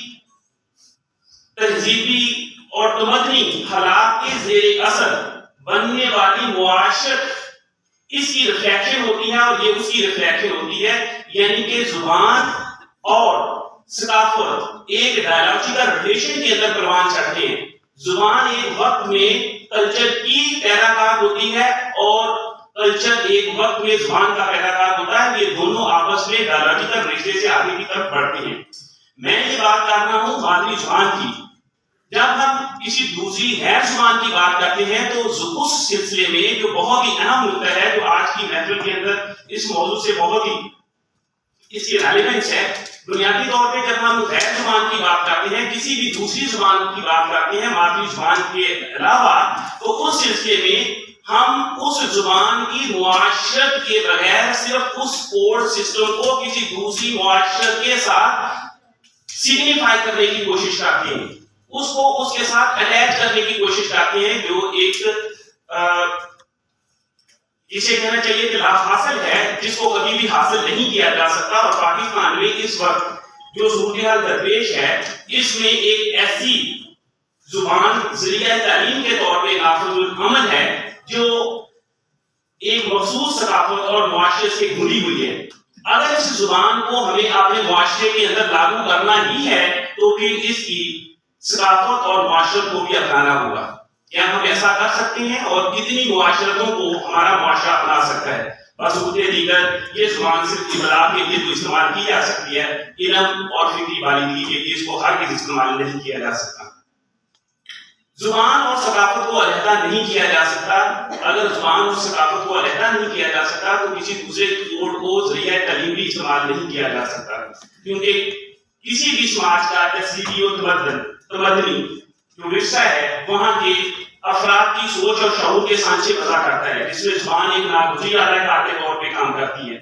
تہذیبی اور تمدنی حالات کے زیر اثر بننے والی معاشرت اس کی ریفلیکشن ہوتی ہے، اور یہ اس کی ریفلیکشن ہوتی ہے، یعنی کہ زبان اور ثقافت ایک ڈائیالوجیکل ریلیشن کے اندر پروان چڑھتے ہیں۔ زبان ایک وقت میں کلچر کی پیداکار ہوتی ہے اور کلچر ایک وقت میں زبان کا پیداکار ہوتا ہے، یہ دونوں آپس میں ڈائیالوجیکل رشتے سے آگے کی طرف بڑھتے ہیں۔ میں یہ بات کر رہا ہوں مادری زبان کی۔ جب ہم کسی دوسری غیر زبان کی بات کرتے ہیں تو اس سلسلے میں جو بہت ہی اہم نکتہ ہے جو آج کی محفل کے اندر اس موضوع سے بہت ہی اس کی ریلیونس ہے، بنیادی طور پہ جب ہم غیر زبان کی بات کرتے ہیں، کسی بھی دوسری زبان کی بات کرتے ہیں مادری زبان کے علاوہ، تو اس سلسلے میں ہم اس زبان کی معاشرت کے بغیر صرف اس کوڈ سسٹم کو کسی دوسری معاشرت کے ساتھ سگنیفائی کرنے کی کوشش کرتے ہیں، اس کو اس کے ساتھ اٹیچ کرنے کی کوشش کرتے ہیں، جو ایک اسے کہنا چاہیے کہ لا حاصل ہے، جس کو کبھی بھی حاصل نہیں کیا جا سکتا۔ اور پاکستان میں اس وقت جو صورتحال درپیش ہے، اس میں ایک ایسی زبان ذریعہ تعلیم کے طور پہ نافذ العمل ہے جو ایک مخصوص ثقافت اور معاشرے سے گھری ہوئی ہے۔ اگر اس زبان کو ہمیں اپنے معاشرے کے اندر لاگو کرنا ہی ہے تو پھر اس کی ثقافت اور معاشرت کو بھی اپنانا ہوگا۔ کیا ہم ایسا کر سکتے ہیں اور کتنی معاشرتوں کو ہمارا معاشرہ اپنا سکتا ہے؟ بصورت دیگر یہ زبان صرف ابلاغ کے لیے تو استعمال کی جا سکتی ہے، علم اور فکری بالغی کے لیے اس کو ہرگز استعمال نہیں کیا جا سکتا۔ زبان اور ثقافت کو علیحدہ نہیں کیا جا سکتا۔ اگر زبان اور ثقافت کو علیحدہ نہیں کیا جا سکتا تو کسی دوسرے کوڈ کو ذریعہ تعلیم بھی استعمال نہیں کیا جا سکتا، کیونکہ کسی بھی سماج کا تہذیبی اور تمدنی جو ورثہ ہے وہاں کے افراد کی سوچ اور شعور کے سانچے وضع کرتا ہے، جس میں زبان ایک ناگزیر آلہ کار کے طور پہ کام کرتی ہے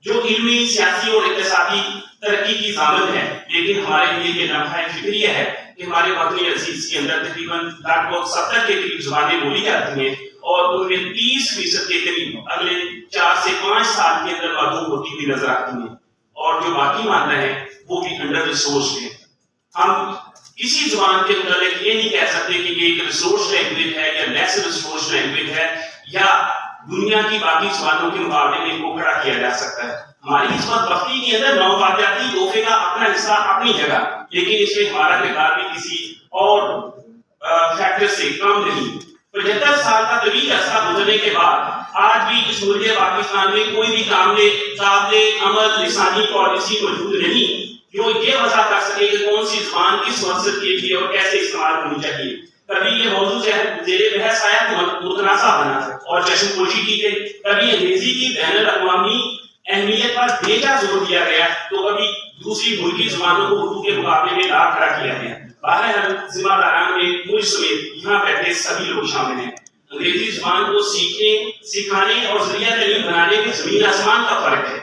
جو علمی، سیاسی اور اقتصادی ترقی کی ضامن ہے۔ لیکن ہمارے لیے یہ لمحہ فکریہ ہے کہ ہمارے وطن عزیز کے اندر تقریباً 70 کے قریب زبانیں بولی جاتی ہیں اور ان میں 30% کے قریب اگلے 4 سے 5 سال کے اندر معدوم ہوتی ہوئی نظر آتی ہیں، اور جو باقی ماننا ہے وہ بھی انڈر ریسورسڈ ہیں۔ ہم کسی زبان کے متعلق یہ نہیں کہہ سکتے کہ یہ ایک ریسورس لینگویج ہے یا لیس ریسورس لینگویج ہے یا دنیا کی باقی زبانوں کے مقابلے میں ان کو کھڑا کیا جا سکتا ہے۔ ہماری اس وقت وقتی کے اندر نوفادیاتی تحفے کا اپنا حصہ اپنی جگہ، لیکن اس میں ہمارا کردار بھی کسی اور فیکٹر سے کم نہیں۔ 75 سال کا طویل عرصہ گزرنے کے بعد آج بھی اس ملک پاکستان میں کوئی بھی قابل عمل لسانی پالیسی موجود نہیں جو یہ وضع کر سکے کہ کون سی زبان کس مقصد کے لیے اور کیسے استعمال ہونی چاہیے۔ کبھی یہ موضوع زیر بحث آیا تو متنازع بنا اور چشم پوشی کی گئی، کبھی انگریزی کی بین الاقوامی اہمیت پر بیجا زور دیا گیا تو کبھی دوسری ملکی زبانوں کو اردو کے مقابلے میں لا کھڑا کیا گیا۔ بہرحال ذمہ داران میں مجھ سمیت یہاں بیٹھے سبھی لوگ شامل ہیں۔ انگریزی زبان کو سیکھنے، سکھانے اور ذریعہ تعلیم بنانے میں زمین آسمان کا فرق ہے۔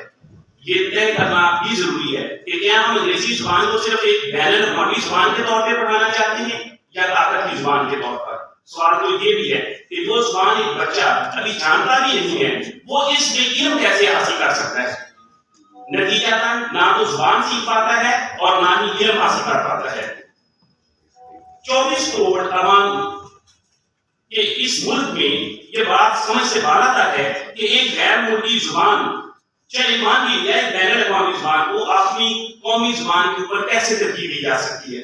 یہ طے کرنا بھی ضروری ہے کہ کیا ہم انگریزی زبان کو صرف ایک بین الاقوامی زبان کے طور پہ پڑھانا چاہتے ہیں یا طاقت کی زبان کے طور پر۔ سوال تو یہ بھی ہے کہ جو زبان ایک بچہ ابھی جانتا بھی نہیں ہے وہ اس میں علم کیسے حاصل کر سکتا ہے؟ نتیجتاً نہ تو زبان سیکھ پاتا ہے اور نہ ہی علم حاصل کر پاتا ہے۔ 24 کروڑ عوام کے اس ملک میں یہ بات سمجھ سے بالا تر ہے کہ ایک غیر ملکی زبان، چاہے مان لیجیے ایک بین الاقوامی زبان کو اپنی قومی زبان کے اوپر کیسے ترجیح دی جا سکتی ہے۔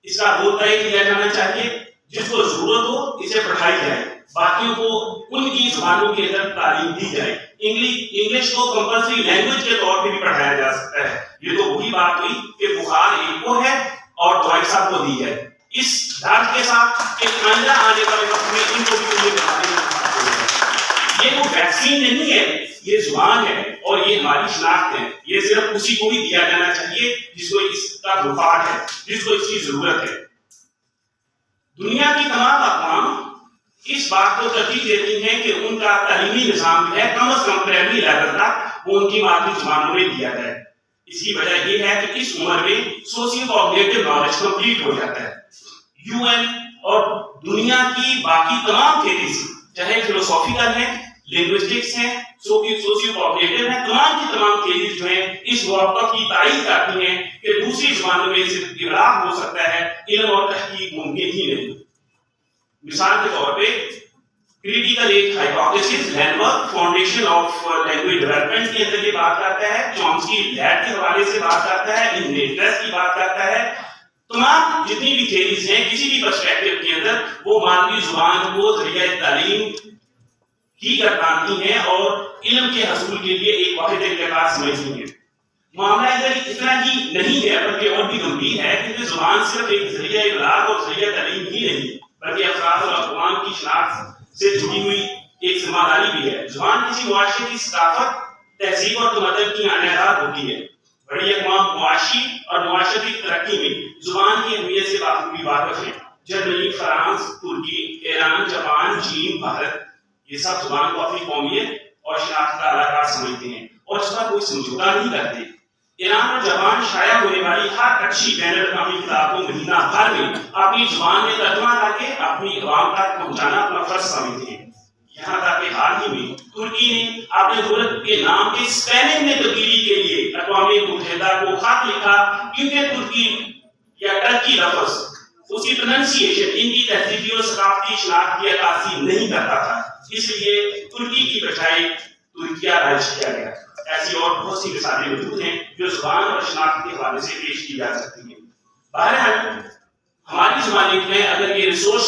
اس کا وہ طے کیا جانا چاہیے، جس کو ضرورت ہو اسے پڑھائی جائے، باقیوں کو ان کی زبانوں کے اندر تعلیم دی جائے۔ انگلش کو کمپلسری لینگویج کے طور پہ بھی پڑھایا جا سکتا ہے۔ یہ تو وہی بات ہوئی کہ بخار ایک کو ہے اور دوائی سب کو دی ہے، اس ڈر کے ساتھ کہ آئندہ آنے والے وقت میں ان کو بھی یہ وہ ویکسین نہیں ہے، یہ زبان ہے اور یہ ہماری شناخت ہے۔ یہ صرف اسی کو بھی دیا جانا چاہیے جس کو اس کا مفاد ہے، جس کو اس کی ضرورت ہے۔ دنیا کی تمام اقوام اس بات کو ترجیح دیتی ہیں کہ ان کا تعلیمی نظام جو ہے کم از کم پرائمری لیول تک وہ ان کی مادری زبانوں میں دیا جائے۔ اس کی وجہ یہ ہے کہ اس عمر میں سوشیو کوگنیٹو نالج کمپلیٹ ہو جاتا ہے۔ یو این اور دنیا کی باقی تمام تھیریز چاہے فلسافیکل ہیں، لنگوسٹکس ہیں، سوشیو کوگنیٹو ہیں، تمام کی تمام تھیریز جو ہیں اس موقف کی تائید کرتی ہیں کہ دوسری زبانوں میں صرف ابلاغ ہو سکتا ہے، علم اور تحقیق ممکن ہی نہیں۔ مثال کے طور پہ critical age hypothesis landmark foundation of language development کے اندر یہ بات کرتا ہے، چومسکی لیڈ کے حوالے سے بات کرتا ہے، ان نیٹرس کی بات کرتا ہے۔ تمام جتنی بھی تھیریز ہیں کسی بھی پرسپیکٹو کے اندر وہ مادری زبان کو ذریعہ تعلیم ہی گردانتی ہیں اور علم کے حصول کے لیے ایک واحد طریقہ سمجھتی ہیں۔ معاملہ ادھر اتنا ہی نہیں ہے بلکہ اور بھی گمبھیر ہے، کیونکہ زبان صرف ایک ذریعہ ابلاغ اور ذریعہ تعلیم ہی نہیں بلکہ افراد اور اقوام کی شناخت سے جڑی ہوئی ایک ذمہ داری بھی ہے۔ زبان کسی معاشرے کی ثقافت، تہذیب اور تمدن کی اعلان ہوتی ہے۔ بڑی اقوام معاشی اور معاشرتی ترقی میں زبان کی اہمیت سے بخوبی واقف ہیں۔ جرمنی، فرانس، ترکی، ایران، جاپان، چین، بھارت، یہ سب زبان کو اپنی قومیت اور شناخت کا علاقہ سمجھتے ہیں اور اس کا کوئی سمجھوتا نہیں کرتے۔ ایران اور جاپان شائع ہونے والی ہر اچھی بین الاقوامی کتاب کو مہینہ بھر میں اپنی زبان میں ترجمہ کر کے اپنی عوام تک پہنچانا اپنا فرض سمجھتے ہیں۔ یہاں تک کہ حال ہی میں ترکی نے اپنے ملک کے نام کے اسپیلنگ میں تبدیلی کے لیے اقوام متحدہ کو خط لکھا، کیونکہ ترکی یا ٹرکی لفظ اس کی پروننسیشن ان کی تہذیبی اور ثقافتی شناخت کی عکاسی نہیں کرتا تھا، اس لیے ترکی کی بجائے ترکیہ رائج کیا گیا۔ ایسی اور بہت سی مثالیں موجود ہیں جو زبان اور شناخت کے حوالے سے پیش کی جا سکتی ہیں۔ بہرحال ہماری زبانیں میں اگر یہ ریسورس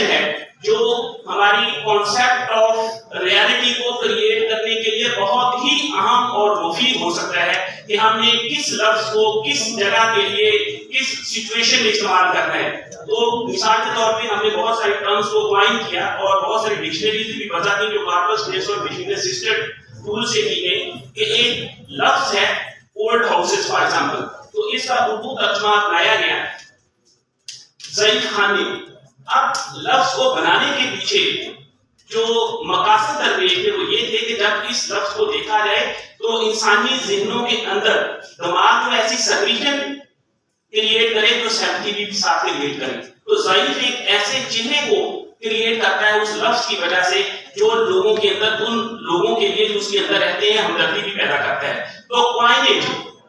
ایکسپریشن ہے جو ہماری کانسیپٹ آف ریالٹی کو کریٹ کرنے کے لیے بہت ہی اہم اور مفید ہو سکتا ہے کہ ہم نے کس لفظ کو کس جگہ کے لیے کس سچویشن میں استعمال کرنا ہے. تو مثال کے طور پہ ہم نے بہت سارے ٹرمز کو کوائن کیا اور بہت ساری ڈکشنریز بھی وضع کی جو کارپس بیس اور مشین اسسٹڈ ٹول سے کی گئی کہ ایک لفظ ہے اولڈ ہاؤسز فار ایگزامپل, تو اس کا اردو ترجمہ لایا گیا ضعیف خانے. اب لفظ کو بنانے کے پیچھے جو مقاصد درپیش تھے وہ یہ تھے کہ جب اس لفظ کو دیکھا جائے تو انسانی ذہنوں کے اندر دماغ جو ایسی سیگریگیشن کریٹ کرے تو سیمپتھی بھی ساتھ کریٹ کرے. تو ضعیف ایک ایسے چہرے کو کریٹ کرتا ہے اس لفظ کی وجہ سے جو لوگوں کے اندر ان لوگوں کے لیے جو اس کے اندر رہتے ہیں ہمدردی بھی پیدا کرتا ہے. تو کوائنیج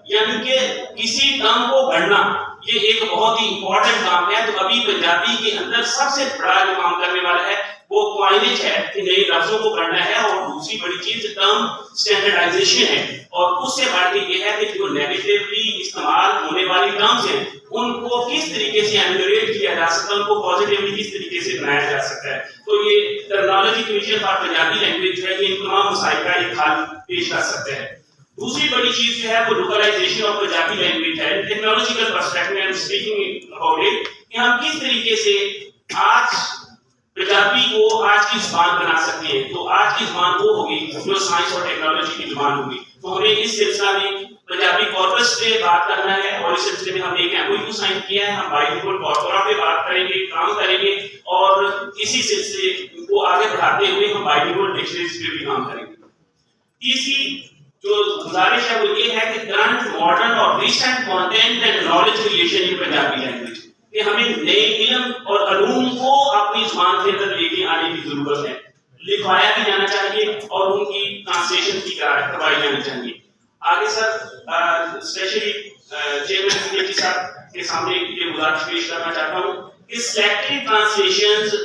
یعنی کہ کسی ٹرم کو گھڑنا یہ ایک بہت ہی امپورٹنٹ کام ہے. تو ابھی پنجابی کے اندر سب سے بڑا جو کام کرنے والا ہے وہ کوائنیج ہے کہ نئے لفظوں کو گھڑنا ہے. اور دوسری بڑی چیز ٹرم سٹینڈرڈائزیشن ہے, اور اس سے بڑھ کے یہ ہے کہ جو نیگیٹیولی استعمال ہونے والی ٹرمز ہیں ان کو کس طریقے سے ایمیلیوریٹ کیا جا سکتا ہے, ان کو پازیٹیولی کس طریقے سے بنایا جا سکتا ہے. تو یہ terminology commission for Punjabi language جو ہے یہ ان تمام مسائل کا ایک حل پیش کر سکتے ہیں. دوسری بڑی چیز جو ہے وہ لوکلائزیشن آف پنجابی لینگویج ہے. ٹیکنالوجیکل پرسپیکٹو میں اسپیکنگ اباؤٹ اٹ کہ ہم کس طریقے سے آج پنجابی کو آج کی زبان بنا سکتے ہیں. تو آج کی زبان وہ ہوگی جو سائنس اور ٹیکنالوجی کی زبان ہوگی. تو ہمیں اس سلسلہ میں پنجابی کارپس پہ بات کرنا ہے, اور اس سلسلے میں ہم نے ایک ایم او یو سائن کیا ہے. ہم بائیلنگوئل کارپورا پہ بات کریں گے, کام کریں گے, اور اسی سلسلے کو آگے بڑھاتے ہوئے ہم بائیلنگوئل ڈکشنریز پہ بھی کام کریں گے. تیسری جو گزارش ہے وہ یہ ہے کہ کرنٹ ماڈرن اور recent content and knowledge creation in Punjabi language کہ ہمیں نئے علم اور علوم کو اپنی زبان کے اندر لے کے آنے کی ضرورت ہے. لکھوایا بھی جانا چاہیے اور ان کی ٹرانسلیشن بھی کروائی جانی چاہیے. آگے سر اسپیشلی چیئرمین کمیٹی صاحب کے سامنے یہ گزارش پیش کرنا چاہتا ہوں کہ selected translations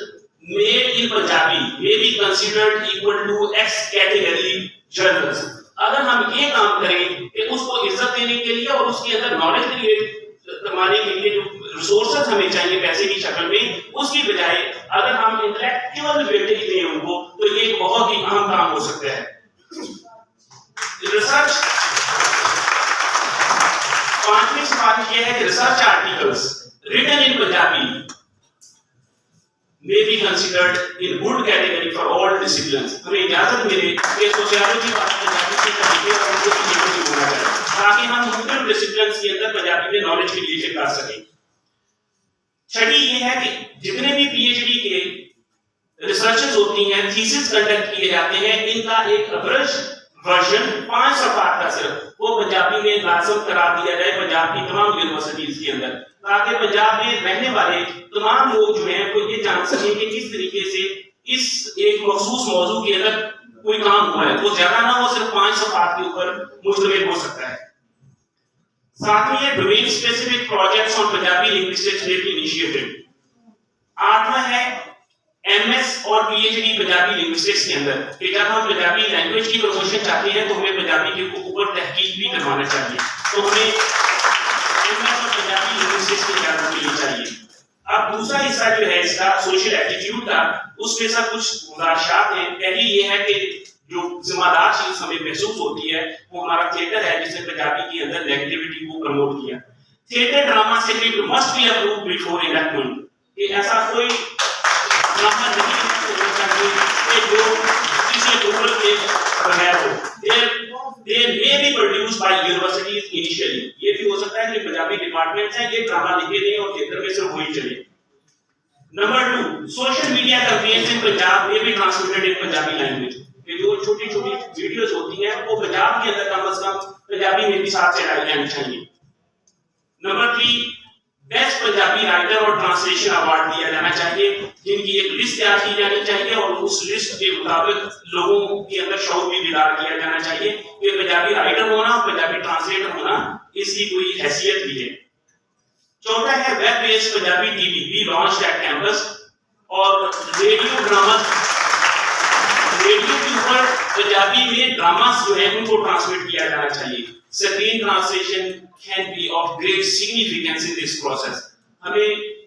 made in Punjabi may be considered equal to X category journals. اگر ہم یہ کام کریں کہ اس کو عزت دینے کے لیے اور اس کے اندر نالج کریٹ کروانے کے لیے جو ریسورسز ہمیں چاہیے پیسے کی شکل میں, اس کی بجائے اگر ہم انٹلیکچوئل ویٹیج دیں ان کو تو یہ ایک بہت ہی اہم کام ہو سکتا ہے. ریسرچ پانچویں سفارش یہ ہے کہ research articles written in Punjabi may be considered in good category for all disciplines. ہمیں اجازت ملے کہ سوشیالوجی پنجابی سے طریقے اور ان کو بھی بولا جائے تاکہ ہم مختلف ڈسپلنس کے اندر پنجابی میں نالج کریشن کر سکیں. چھٹی یہ ہے کہ جتنے بھی پی ایچ ڈی کے ریسرچز ہوتی ہیں, تھیسس کنڈکٹ کیے جاتے ہیں, ان کا ایک ابرج ورژن 5 صفحات کا صرف وہ پنجابی میں لازم قرار دیا جائے پنجاب کی تمام یونیورسٹیز کے اندر, تاکہ پنجاب میں رہنے والے تمام لوگ جو ہیں وہ یہ جان سکیں کہ کس طریقے سے اس ایک مخصوص موضوع کے اندر کوئی کام ہوا ہے. وہ زیادہ نہ ہو, صرف 5 صفحات کے اوپر مشتمل ہو سکتا ہے. ساتویں ہے domain specific projects on Punjabi linguistics میں بھی انیشیٹڈ. آٹھواں ہے ایم ایس اور P H D Punjabi linguistics کے اندر کہ جب ہم پنجابی لینگویج کی پروموشن چاہتے ہیں تو ہمیں پنجابی کے اوپر تحقیق بھی کروانا چاہیے. تو ہمیں ایم ایس اور پنجابی لنگوسٹکس کی اجازت ملنی چاہیے. اب دوسرا حصہ جو ہے اس کا سوشل ایٹیٹیوڈ کا, اس میں سب کچھ گزارشات ہیں. پہلی یہ ہے کہ جو ذمہ دار چیز ہمیں محسوس ہوتی ہے وہ ہمارا تھیٹر ہے جس نے پنجابی کے اندر نیگیٹیوٹی کو پروموٹ کیا. Theatre drama script must be approved before enactment. کہ ایسا کوئی ڈرامہ نہیں ہونا چاہیے کہ جو کسی اپروول کے بغیر ہو. They may be produced by universities initially. یہ بھی ہو سکتا ہے کہ پنجابی ڈپارٹمنٹس ہیں یہ ڈرامہ لکھے دیں اور تھیٹر میں صرف وہی چلے. نمبر 2 سوشل میڈیا کمپینز ان پنجاب میں بھی ٹرانسلیٹڈ ان پنجابی لینگویج کہ جو چھوٹی چھوٹی ویڈیوز ہوتی ہیں وہ پنجاب کے اندر کم از کم پنجابی میں بھی ساتھ چلائی جانی چاہیے. نمبر 3 بیسٹ پنجابی رائٹر اور ٹرانسلیشن ایوارڈ دیا جانا چاہیے جن کی ایک لسٹ تیار کی جانی چاہیے اور اس لسٹ کے مطابق لوگوں کے اندر شعور بھی بیدار کیا جانا چاہیے کہ پنجابی رائٹر ہونا اور پنجابی ٹرانسلیٹر ہونا اس کی کوئی حیثیت بھی ہے. چوتھا ہے web based Punjabi T V be launch at campus اور ریڈیو ڈراما ریڈیو کے اوپر پنجابی میں ڈراماز جو ہیں ان کو ٹرانسلیٹ کیا جانا چاہیے. Screen translation can be of great significance in this process. ہمیں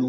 ਨੂੰ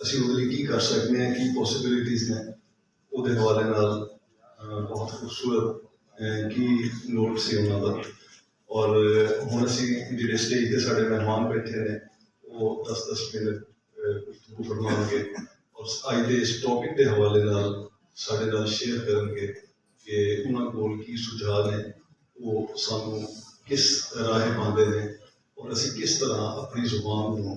ਅਸੀਂ ਉਹਦੇ ਲਈ ਕੀ ਕਰ ਸਕਦੇ ਹਾਂ, ਕੀ ਪੋਸੀਬਿਲਿਟੀਜ਼ ਨੇ, ਉਹਦੇ ਹਵਾਲੇ ਨਾਲ ਬਹੁਤ ਖੂਬਸੂਰਤ ਕੀ ਨੋਟ ਸੀ ਉਹਨਾਂ ਦਾ। ਔਰ ਹੁਣ ਅਸੀਂ ਜਿਹੜੇ ਸਟੇਜ ਤੇ ਸਾਡੇ ਮਹਿਮਾਨ ਬੈਠੇ ਨੇ ਉਹ 10-10 ਮਿੰਟ ਗੁਫ਼ਤਗੂ ਫਰਮਾਉਣਗੇ ਔਰ ਅੱਜ ਦੇ ਇਸ ਟੌਪਿਕ ਦੇ ਹਵਾਲੇ ਨਾਲ ਸਾਡੇ ਨਾਲ ਸ਼ੇਅਰ ਕਰਨਗੇ ਕਿ ਉਹਨਾਂ ਕੋਲ ਕੀ ਸੁਝਾਅ ਨੇ, ਉਹ ਸਾਨੂੰ ਕਿਸ ਰਾਹ ਪਾਉਂਦੇ ਨੇ ਔਰ ਅਸੀਂ ਕਿਸ ਤਰ੍ਹਾਂ ਆਪਣੀ ਜ਼ੁਬਾਨ ਨੂੰ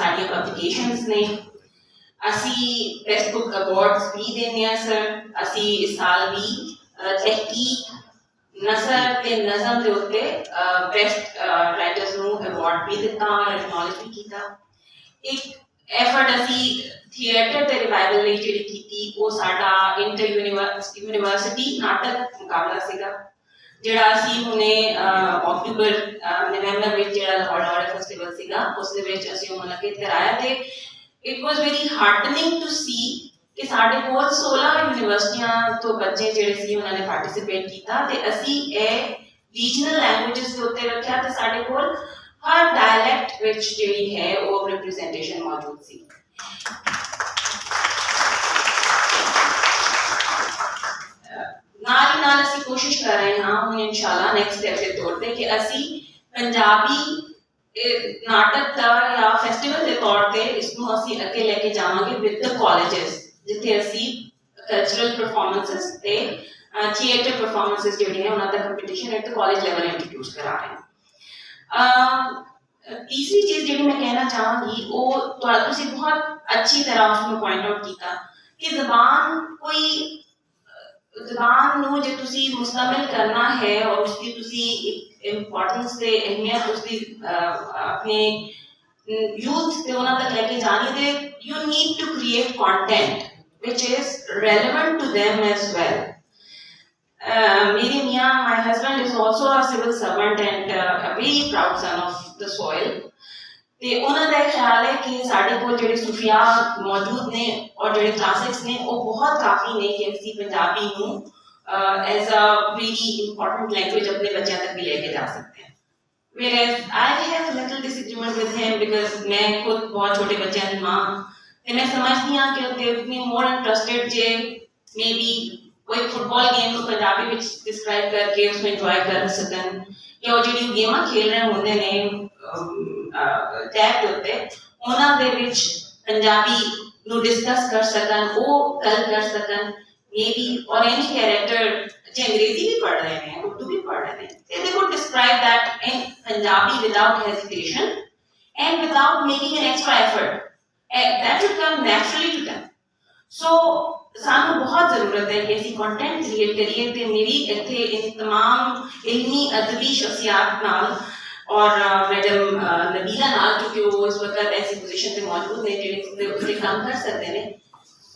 ਸਾਡੀਆਂ ਪਬਲੀਕੇਸ਼ਨਸ ਨੇ। ਅਸੀਂ ਬੈਸਟ ਬੁੱਕ ਅਵਾਰਡਸ ਵੀ ਦਿੰਦੇ ਹਾਂ ਸਰ। ਅਸੀਂ ਇਸ ਸਾਲ ਵੀ ਤਹਿਕੀਕ, ਨਸਰ ਤੇ ਨਜ਼ਮ ਦੇ ਉੱਤੇ ਬੈਸਟ ਰਾਈਟਰਸ ਨੂੰ ਅਵਾਰਡ ਵੀ ਦਿੱਤਾ ਔਰ ਐਕਨੋਲਜ ਵੀ ਕੀਤਾ। ਇੱਕ ਐਫਰਟ ਅਸੀਂ ਥੀਏਟਰ ਤੇ ਰਿਵਾਈਵਲ ਲਈ ਜਿਹੜੀ ਕੀਤੀ ਉਹ ਸਾਡਾ ਇੰਟਰ ਯੂਨੀਵਰਸਿਟੀ ਨਾਟਕ ਮੁਕਾਬਲਾ ਸੀਗਾ, ਜਿਹੜਾ ਅਸੀਂ ਹੁਣੇ ਅਕਤੂਬਰ ਨਵੰਬਰ ਵਿੱਚ ਜਿਹੜਾ ਲਾਹੌਰ ਆਰਟ ਫੈਸਟੀਵਲ ਸੀਗਾ ਉਸ ਦੇ ਵਿੱਚ ਅਸੀਂ ਉਹ ਮੁਨੱਕਿਦ ਕਰਾਇਆ। ਤੇ it was very heartening to see ਕਿ ਸਾਡੇ ਕੋਲ 16 ਯੂਨੀਵਰਸਿਟੀਆਂ ਤੋਂ ਬੱਚੇ ਜਿਹੜੇ ਸੀ ਉਹਨਾਂ ਨੇ ਪਾਰਟਿਸਿਪੇਟ ਕੀਤਾ ਤੇ ਅਸੀਂ ਇਹ ਰੀਜਨਲ ਲੈਂਗੁਏਜਸ ਦੇ ਉੱਤੇ ਰੱਖਿਆ ਤੇ ਸਾਡੇ ਕੋਲ ਹਰ ਡਾਇਲੈਕਟ ਵਿੱਚ ਜਿਹੜੀ ਹੈ ਉਹ ਰਿਪਰੈਜ਼ੈਂਟੇਸ਼ਨ ਮੌਜੂਦ ਸੀ। ਨਾਲ ਹੀ ਨਾਲ ਅਸੀਂ ਕੋਸ਼ਿਸ਼ ਕਰ ਰਹੇ ਹਾਂ ਹੁਣ ਇਨਸ਼ਾਅੱਲਾ ਨੈਕਸਟ ਸਟੈਪ ਦੇ ਤੌਰ ਤੇ ਕਿ ਅਸੀਂ ਪੰਜਾਬੀ ਨਾਟਕ ਦਾ ਜਾਂ ਫੈਸਟੀਵਲ ਦੇ ਤੌਰ ਤੇ ਇਸ ਨੂੰ ਅਸੀਂ ਅੱਗੇ ਲੈ ਕੇ ਜਾਵਾਂਗੇ ਵਿਦ ਦ ਕਾਲਜਸ, ਜਿੱਥੇ ਅਸੀਂ ਕਲਚਰਲ ਪਰਫਾਰਮੈਂਸਿਸ ਤੇ ਥੀਏਟਰ ਪਰਫਾਰਮੈਂਸਿਸ ਜਿਹੜੇ ਹੈ ਉਹਨਾਂ ਦਾ competition at the college level introduce ਕਰਾ ਰਹੇ ਹਾਂ। ਤੀਸਰੀ ਚੀਜ਼ ਜਿਹੜੀ ਮੈਂ ਕਹਿਣਾ ਚਾਹਾਂਗੀ ਉਹ ਤੁਸੀਂ ਬਹੁਤ ਅੱਛੀ ਤਰ੍ਹਾਂ ਉਸਨੂੰ ਪੁਆਇੰਟ ਆਊਟ ਕੀਤਾ ਕਿ ਜ਼ਬਾਨ ਨੂੰ ਜੇ ਤੁਸੀਂ ਮੁਸਤਮਿਲ ਕਰਨਾ ਹੈ ਔਰ ਉਸਦੀ ਤੁਸੀਂ ਇੱਕ ਇੰਪੋਰਟੈਂਸ ਤੇ ਅਹਿਮੀਅਤ ਉਸਦੀ ਆਪਣੇ ਯੂਥ ਤੇ ਉਹਨਾਂ ਤੱਕ ਲੈ ਕੇ ਜਾਣੀ ਤੇ you need to create content which is relevant to them as well. Meri Mia, my husband is also a civil servant and a very proud son of the soil. ਤੇ ਉਹਨਾਂ ਦਾ ਖਿਆਲ ਹੈ ਕਿ ਸਾਡੇ ਕੋਲ ਜਿਹੜੇ ਸੂਫੀਆ ਮੌਜੂਦ ਨੇ ਔਰ ਜਿਹੜੇ ਕਲਾਸਿਕਸ ਨੇ ਉਹ ਬਹੁਤ ਕਾਫੀ ਨੇ ਕਿ ਅਸੀਂ ਪੰਜਾਬੀ ਨੂੰ as a very important language ਆਪਣੇ ਬੱਚਿਆਂ ਤੱਕ ਵੀ ਲੈ ਕੇ ਜਾ ਸਕਦੇ ਹਾਂ। Whereas I have little disagreement with him because ਮੈਂ ਖੁਦ ਬਹੁਤ ਛੋਟੇ ਬੱਚਿਆਂ ਦੀ ਮਾਂ ਤੇ ਮੈਂ ਸਮਝਦੀ ਹਾਂ ਕਿ they would be more interested ਜੇ maybe ਕੋਈ ਫੁੱਟਬਾਲ ਗੇਮ ਨੂੰ ਪੰਜਾਬੀ ਵਿੱਚ ਡਿਸਕ੍ਰਾਈਬ ਕਰਕੇ ਉਸਨੂੰ ਇੰਜੋਏ ਕਰ ਸਕਣ ਜਾਂ ਉਹ ਜਿਹੜੀ ਗੇਮਾਂ ਖੇਲ ਰਹੇ ਹੁੰਦੇ ਨੇ ਟੈਬ ਦੇ ਉੱਤੇ ਉਹਨਾਂ ਦੇ ਵਿੱਚ ਪੰਜਾਬੀ ਨੂੰ ਡਿਸਕਸ ਕਰ ਸਕਣ, ਉਹ ਗੱਲ ਕਰ ਸਕਣ ਮੇਬੀ ਔਰ ਐਨੀ ਕੈਰੈਕਟਰ ਜੇ ਅੰਗਰੇਜ਼ੀ ਵੀ ਪੜ੍ਹ ਰਹੇ ਨੇ ਉਰਦੂ ਵੀ ਪੜ੍ਹ ਰਹੇ ਨੇ ਤੇ they could describe that in Punjabi without hesitation and without making an extra effort. That should come naturally to them. So ਸਾਨੂੰ ਬਹੁਤ ਜ਼ਰੂਰਤ ਹੈ ਕਿ ਅਸੀਂ ਕੰਟੈਂਟ ਕ੍ਰੀਏਟ ਕਰੀਏ ਤੇ ਮੇਰੀ ਇੱਥੇ ਇਸ ਤਮਾਮ ਇਲਮੀ ਅਦਬੀ ਸ਼ਖਸੀਅਤ ਨਾਲ ਔਰ ਮੈਡਮ ਨਬੀਲਾ ਨਾਲ ਕਿਉਂਕਿ ਉਹ ਇਸ ਵਕਤ ਐਸੀ ਪੋਜੀਸ਼ਨ ਤੇ ਮੌਜੂਦ ਨੇ ਜਿਹੜੇ ਉੱਤੇ ਕੰਮ ਕਰ ਸਕਦੇ ਨੇ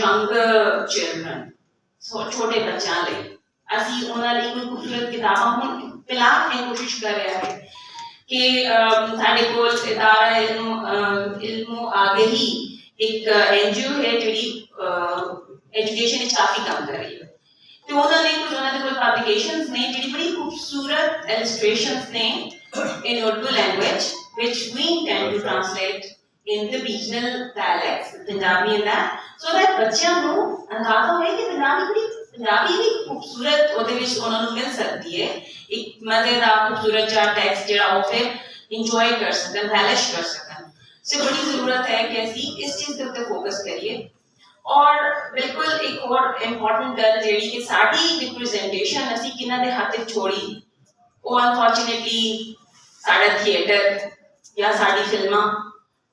ਯੰਗਰ ਚਿਲਡਰਨ। ਸੋ ਛੋਟੇ ਬੱਚਿਆਂ ਲਈ ਅਸੀਂ ਉਹਨਾਂ ਲਈ ਕੋਈ ਖੂਬਸੂਰਤ ਕਿਤਾਬਾਂ ਹੁਣ ਫਿਲਹਾਲ ਇਹ ਕੋਸ਼ਿਸ਼ ਕਰ ਰਿਹਾ ਹੈ ਕਿ ਸਾਡੇ ਕੋਲ ਇਦਾਰਾ ਇਲਮੋ ਆਗਹੀ ਇੱਕ NGO ਹੈ ਜਿਹੜੀ ਐਜੂਕੇਸ਼ਨ ਵਿੱਚ ਕਾਫੀ ਕੰਮ ਕਰ ਰਹੀ ਹੈ ਤੇ ਉਹਨਾਂ ਨੇ ਕੁਝ ਉਹਨਾਂ ਦੇ ਕੋਲ ਪਬਲੀਕੇਸ਼ਨਸ ਨੇ ਜਿਹੜੀ ਬੜੀ ਖੂਬਸੂਰਤ ਇਲਸਟ੍ਰੇਸ਼ਨਸ ਨੇ in Urdu language which we intend to translate in the regional dialects Punjabi and that so that ਬੱਚਿਆਂ ਨੂੰ ਅੰਦਾਜ਼ਾ ਹੋਏ ਕਿ ਪੰਜਾਬੀ ਵੀ ਖੂਬਸੂਰਤ ਉਹਦੇ ਵਿੱਚ ਉਹਨਾਂ ਨੂੰ ਮਿਲ ਸਕਦੀ ਹੈ ਇੱਕ ਮਜ਼ੇਦਾਰ ਖੂਬਸੂਰਤ ਜਿਹਾ ਟੈਕਸਟ ਜਿਹੜਾ ਉਹ ਫਿਰ ਇੰਜੋਏ ਕਰ ਸਕਣ, ਰਿਲਿਸ਼ ਕਰ ਸਕਣ। ਸੋ ਬੜੀ ਜ਼ਰੂਰਤ ਹੈ ਕਿ ਅਸੀਂ ਇਸ ਚੀਜ਼ ਦੇ ਉੱਤੇ ਫੋਕਸ ਕਰੀਏ ਔਰ ਬਿਲਕੁਲ ਇੱਕ ਹੋਰ ਇੰਪੋਰਟੈਂਟ ਗੱਲ ਜਿਹੜੀ ਕਿ ਸਾਡੀ ਰਿਪਰੈਜ਼ੈਂਟੇਸ਼ਨ ਅਸੀਂ ਕਿਹਨਾਂ ਦੇ ਹੱਥ ਵਿੱਚ ਛੋੜੀ ਉਹ ਅਨਫੋਰਚੂਨੇਟਲੀ ਸਾਡਾ ਥੀਏਟਰ ਜਾਂ ਸਾਡੀ ਫਿਲਮਾਂ।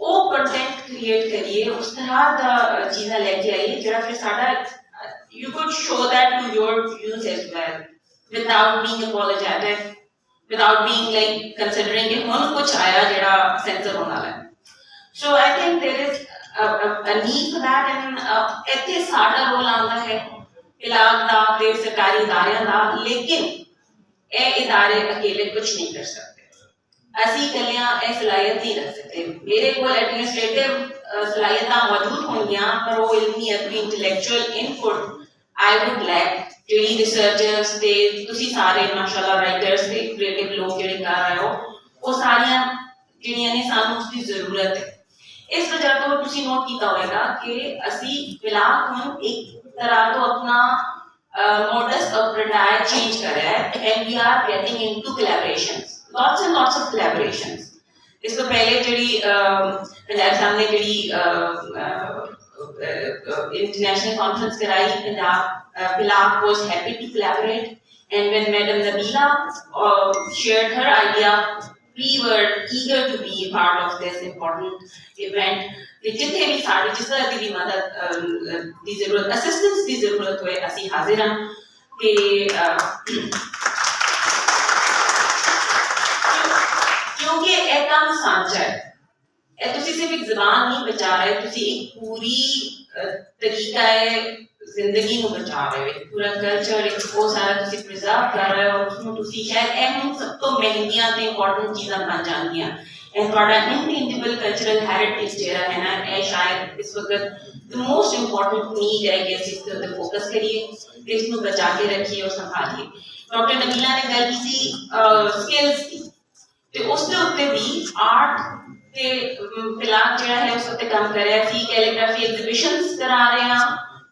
ਉਹ ਕੰਟੈਂਟ ਕ੍ਰੀਏਟ ਕਰੀਏ ਉਸ ਤਰ੍ਹਾਂ ਦਾ ਚੀਜ਼ਾਂ ਲੈ ਕੇ ਆਈਏ ਜਿਹੜਾ ਫਿਰ ਸਾਡਾ you could show that to your youth as well without being apologetic, without being like considering ਕਿ ਹੁਣ ਕੁਝ ਆਇਆ ਜਿਹੜਾ ਸੈਂਸਰ ਹੋਣ ਵਾਲਾ ਹੈ। So I think there is a need for that and ਇੱਥੇ ਸਾਡਾ ਰੋਲ ਆਉਂਦਾ ਹੈ ਇਲਾਕ ਦਾ ਤੇ ਸਰਕਾਰੀ ਇਦਾਰਿਆਂ ਦਾ ਲੇਕਿਨ ਇਹ ਇਦਾਰੇ ਅਕੇਲੇ ਕੁਝ ਨਹੀਂ ਕਰ ਸਕਦੇ। ਅਸੀਂ ਇਕੱਲਿਆਂ ਇਹ ਸਲਾਹੀਅਤ ਨਹੀਂ ਰੱਖ ਸਕਦੇ। ਮੇਰੇ ਕੋਲ ਐਡਮਿਨਿਸਟ੍ਰੇਟਿਵ ਸਲਾਹੀਅਤਾਂ ਮੌਜੂਦ ਹੋਣਗੀਆਂ ਪਰ ਉਹ ਇਲਮੀ ਅਦਬੀ intellectual input I would like ਜਿਹੜੀ ਰਿਸਰਚਰਸ ਤੇ ਤੁਸੀਂ ਸਾਰੇ ਮਾਸ਼ਾਅੱਲਾ ਰਾਈਟਰਸ ਤੇ ਕ੍ਰੀਏਟਿਵ ਲੋਕ ਜਿਹੜੇ ਕਰ ਰਹੇ ਹੋ ਉਹ ਸਾਰੀਆਂ ਜਿਹੜੀਆਂ ਨੇ ਸਾਨੂੰ ਉਸਦੀ ਜ਼ਰੂਰਤ ਹੈ। ਇਸ ਵਜ੍ਹਾ ਤੋਂ ਤੁਸੀਂ ਨੋਟ ਕੀਤਾ ਹੋਵੇਗਾ ਕਿ ਅਸੀਂ ਫਿਲਹਾਲ ਹੁਣ ਇੱਕ ਤਰ੍ਹਾਂ ਤੋਂ ਆਪਣਾ modus operandi ਚੇਂਜ ਕਰ ਰਿਹਾ ਹੈ and we are getting into collaborations, lots and lots of collaborations. ਇਸ ਤੋਂ ਪਹਿਲੇ ਜਿਹੜੀ ਪੰਜਾਬ ਸਾਹਿਬ ਨੇ ਜਿਹੜੀ international conference karai Punjab was happy to collaborate and when Madam Nabila shared her idea we were eager to be a part of this important event. ਤੇ ਜਿੱਥੇ ਵੀ ਸਾਡੀ ਜਿਸ ਤਰ੍ਹਾਂ ਦੀ ਵੀ ਮਦਦ ਦੀ ਜ਼ਰੂਰਤ, ਅਸਿਸਟੈਂਸ ਦੀ ਜ਼ਰੂਰਤ ਹੋਏ, ਅਸੀਂ ਹਾਜ਼ਰ ਹਾਂ। ਤੇ ਕਿਉਂਕਿ ਇਹ ਕੰਮ ਸਾਂਝਾ ਹੈ, ਇਹ ਤੁਸੀਂ ਸਿਰਫ ਇੱਕ ਜ਼ਬਾਨ ਨਹੀਂ ਬਚਾ ਰਹੇ, ਤੁਸੀਂ ਇੱਕ ਪੂਰੀ ਤਰੀਕਾ ਹੈ ਜ਼ਿੰਦਗੀ ਨੂੰ ਬਚਾ ਰਹੇ ਹੋ, ਇੱਕ ਪੂਰਾ ਕਲਚਰ, ਇੱਕ ਉਹ ਸਾਰਾ ਤੁਸੀਂ ਪ੍ਰੀਜ਼ਰਵ ਕਰ ਰਹੇ ਹੋ, ਉਸਨੂੰ ਤੁਸੀਂ ਸ਼ਾਇਦ ਇਹ ਹੁਣ ਸਭ ਤੋਂ ਮਹਿੰਗੀਆਂ ਤੇ ਇੰਪੋਰਟੈਂਟ ਚੀਜ਼ਾਂ ਬਣ ਜਾਂਦੀਆਂ। ਇਹ ਤੁਹਾਡਾ ਇੰਟੈਂਜੀਬਲ ਕਲਚਰਲ ਹੈਰੀਟੇਜ ਜਿਹੜਾ ਹੈ ਨਾ, ਇਹ ਸ਼ਾਇਦ ਇਸ ਵਕਤ ਮੋਸਟ ਇੰਪੋਰਟੈਂਟ ਨੀਡ ਹੈ ਕਿ ਅਸੀਂ ਇਸ ਤੇ ਫੋਕਸ ਕਰੀਏ ਤੇ ਇਸ ਨੂੰ ਬਚਾ ਕੇ ਰੱਖੀਏ ਔਰ ਸੰਭਾਲੀਏ। ਡਾਕਟਰ ਨਬੀਲਾ ਨੇ ਗੱਲ ਕੀਤੀ ਸਕਿੱਲਸ ਦੀ, ਤੇ ਉਸ ਦੇ ਉੱਤੇ ਵੀ ਆਰਟ ਤੇ ਫਿਲਹਾਲ ਜਿਹੜਾ ਹੈ ਉਸ ਉੱਤੇ ਕੰਮ ਕਰ ਰਿਹਾ ਸੀ। ਕੈਲੀਗ੍ਰਾਫੀ ਐਗਜ਼ੀਬਿਸ਼ਨਸ ਕਰਾ ਰਹੇ ਹਾਂ,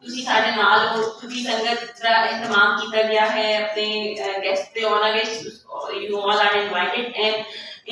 ਤੁਸੀਂ ਸਾਡੇ ਨਾਲ ਹੋ, ਤੁਸੀਂ ਸੰਗਤ ਦਾ ਇhtਮਾਮ ਕੀਤਾ ਗਿਆ ਹੈ, ਆਪਣੇ ਗੈਸਟ ਤੇ ਆਉਣਗੇ, you all are invited and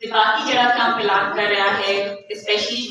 ਤੇ ਬਾਕੀ ਜਿਹੜਾ ਕੰਮ ਫਿਲਹਾਲ ਕਰ ਰਿਹਾ ਹੈ specially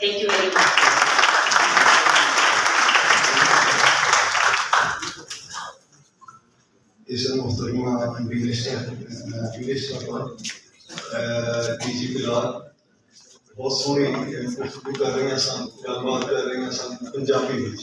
thank you very much. ਇਸ ਮੁਹਤਰਮਾ ਮਿਨਿਸਟਰ ਡੀਜੀ ਬਿਲਾਲ ਬਹੁਤ ਸੋਹਣੀ ਗੁਫ਼ਤਗੂ ਕਰ ਰਹੀਆਂ ਸਨ, ਗੱਲਬਾਤ ਕਰ ਰਹੀਆਂ ਸਨ ਪੰਜਾਬੀ ਵਿੱਚ।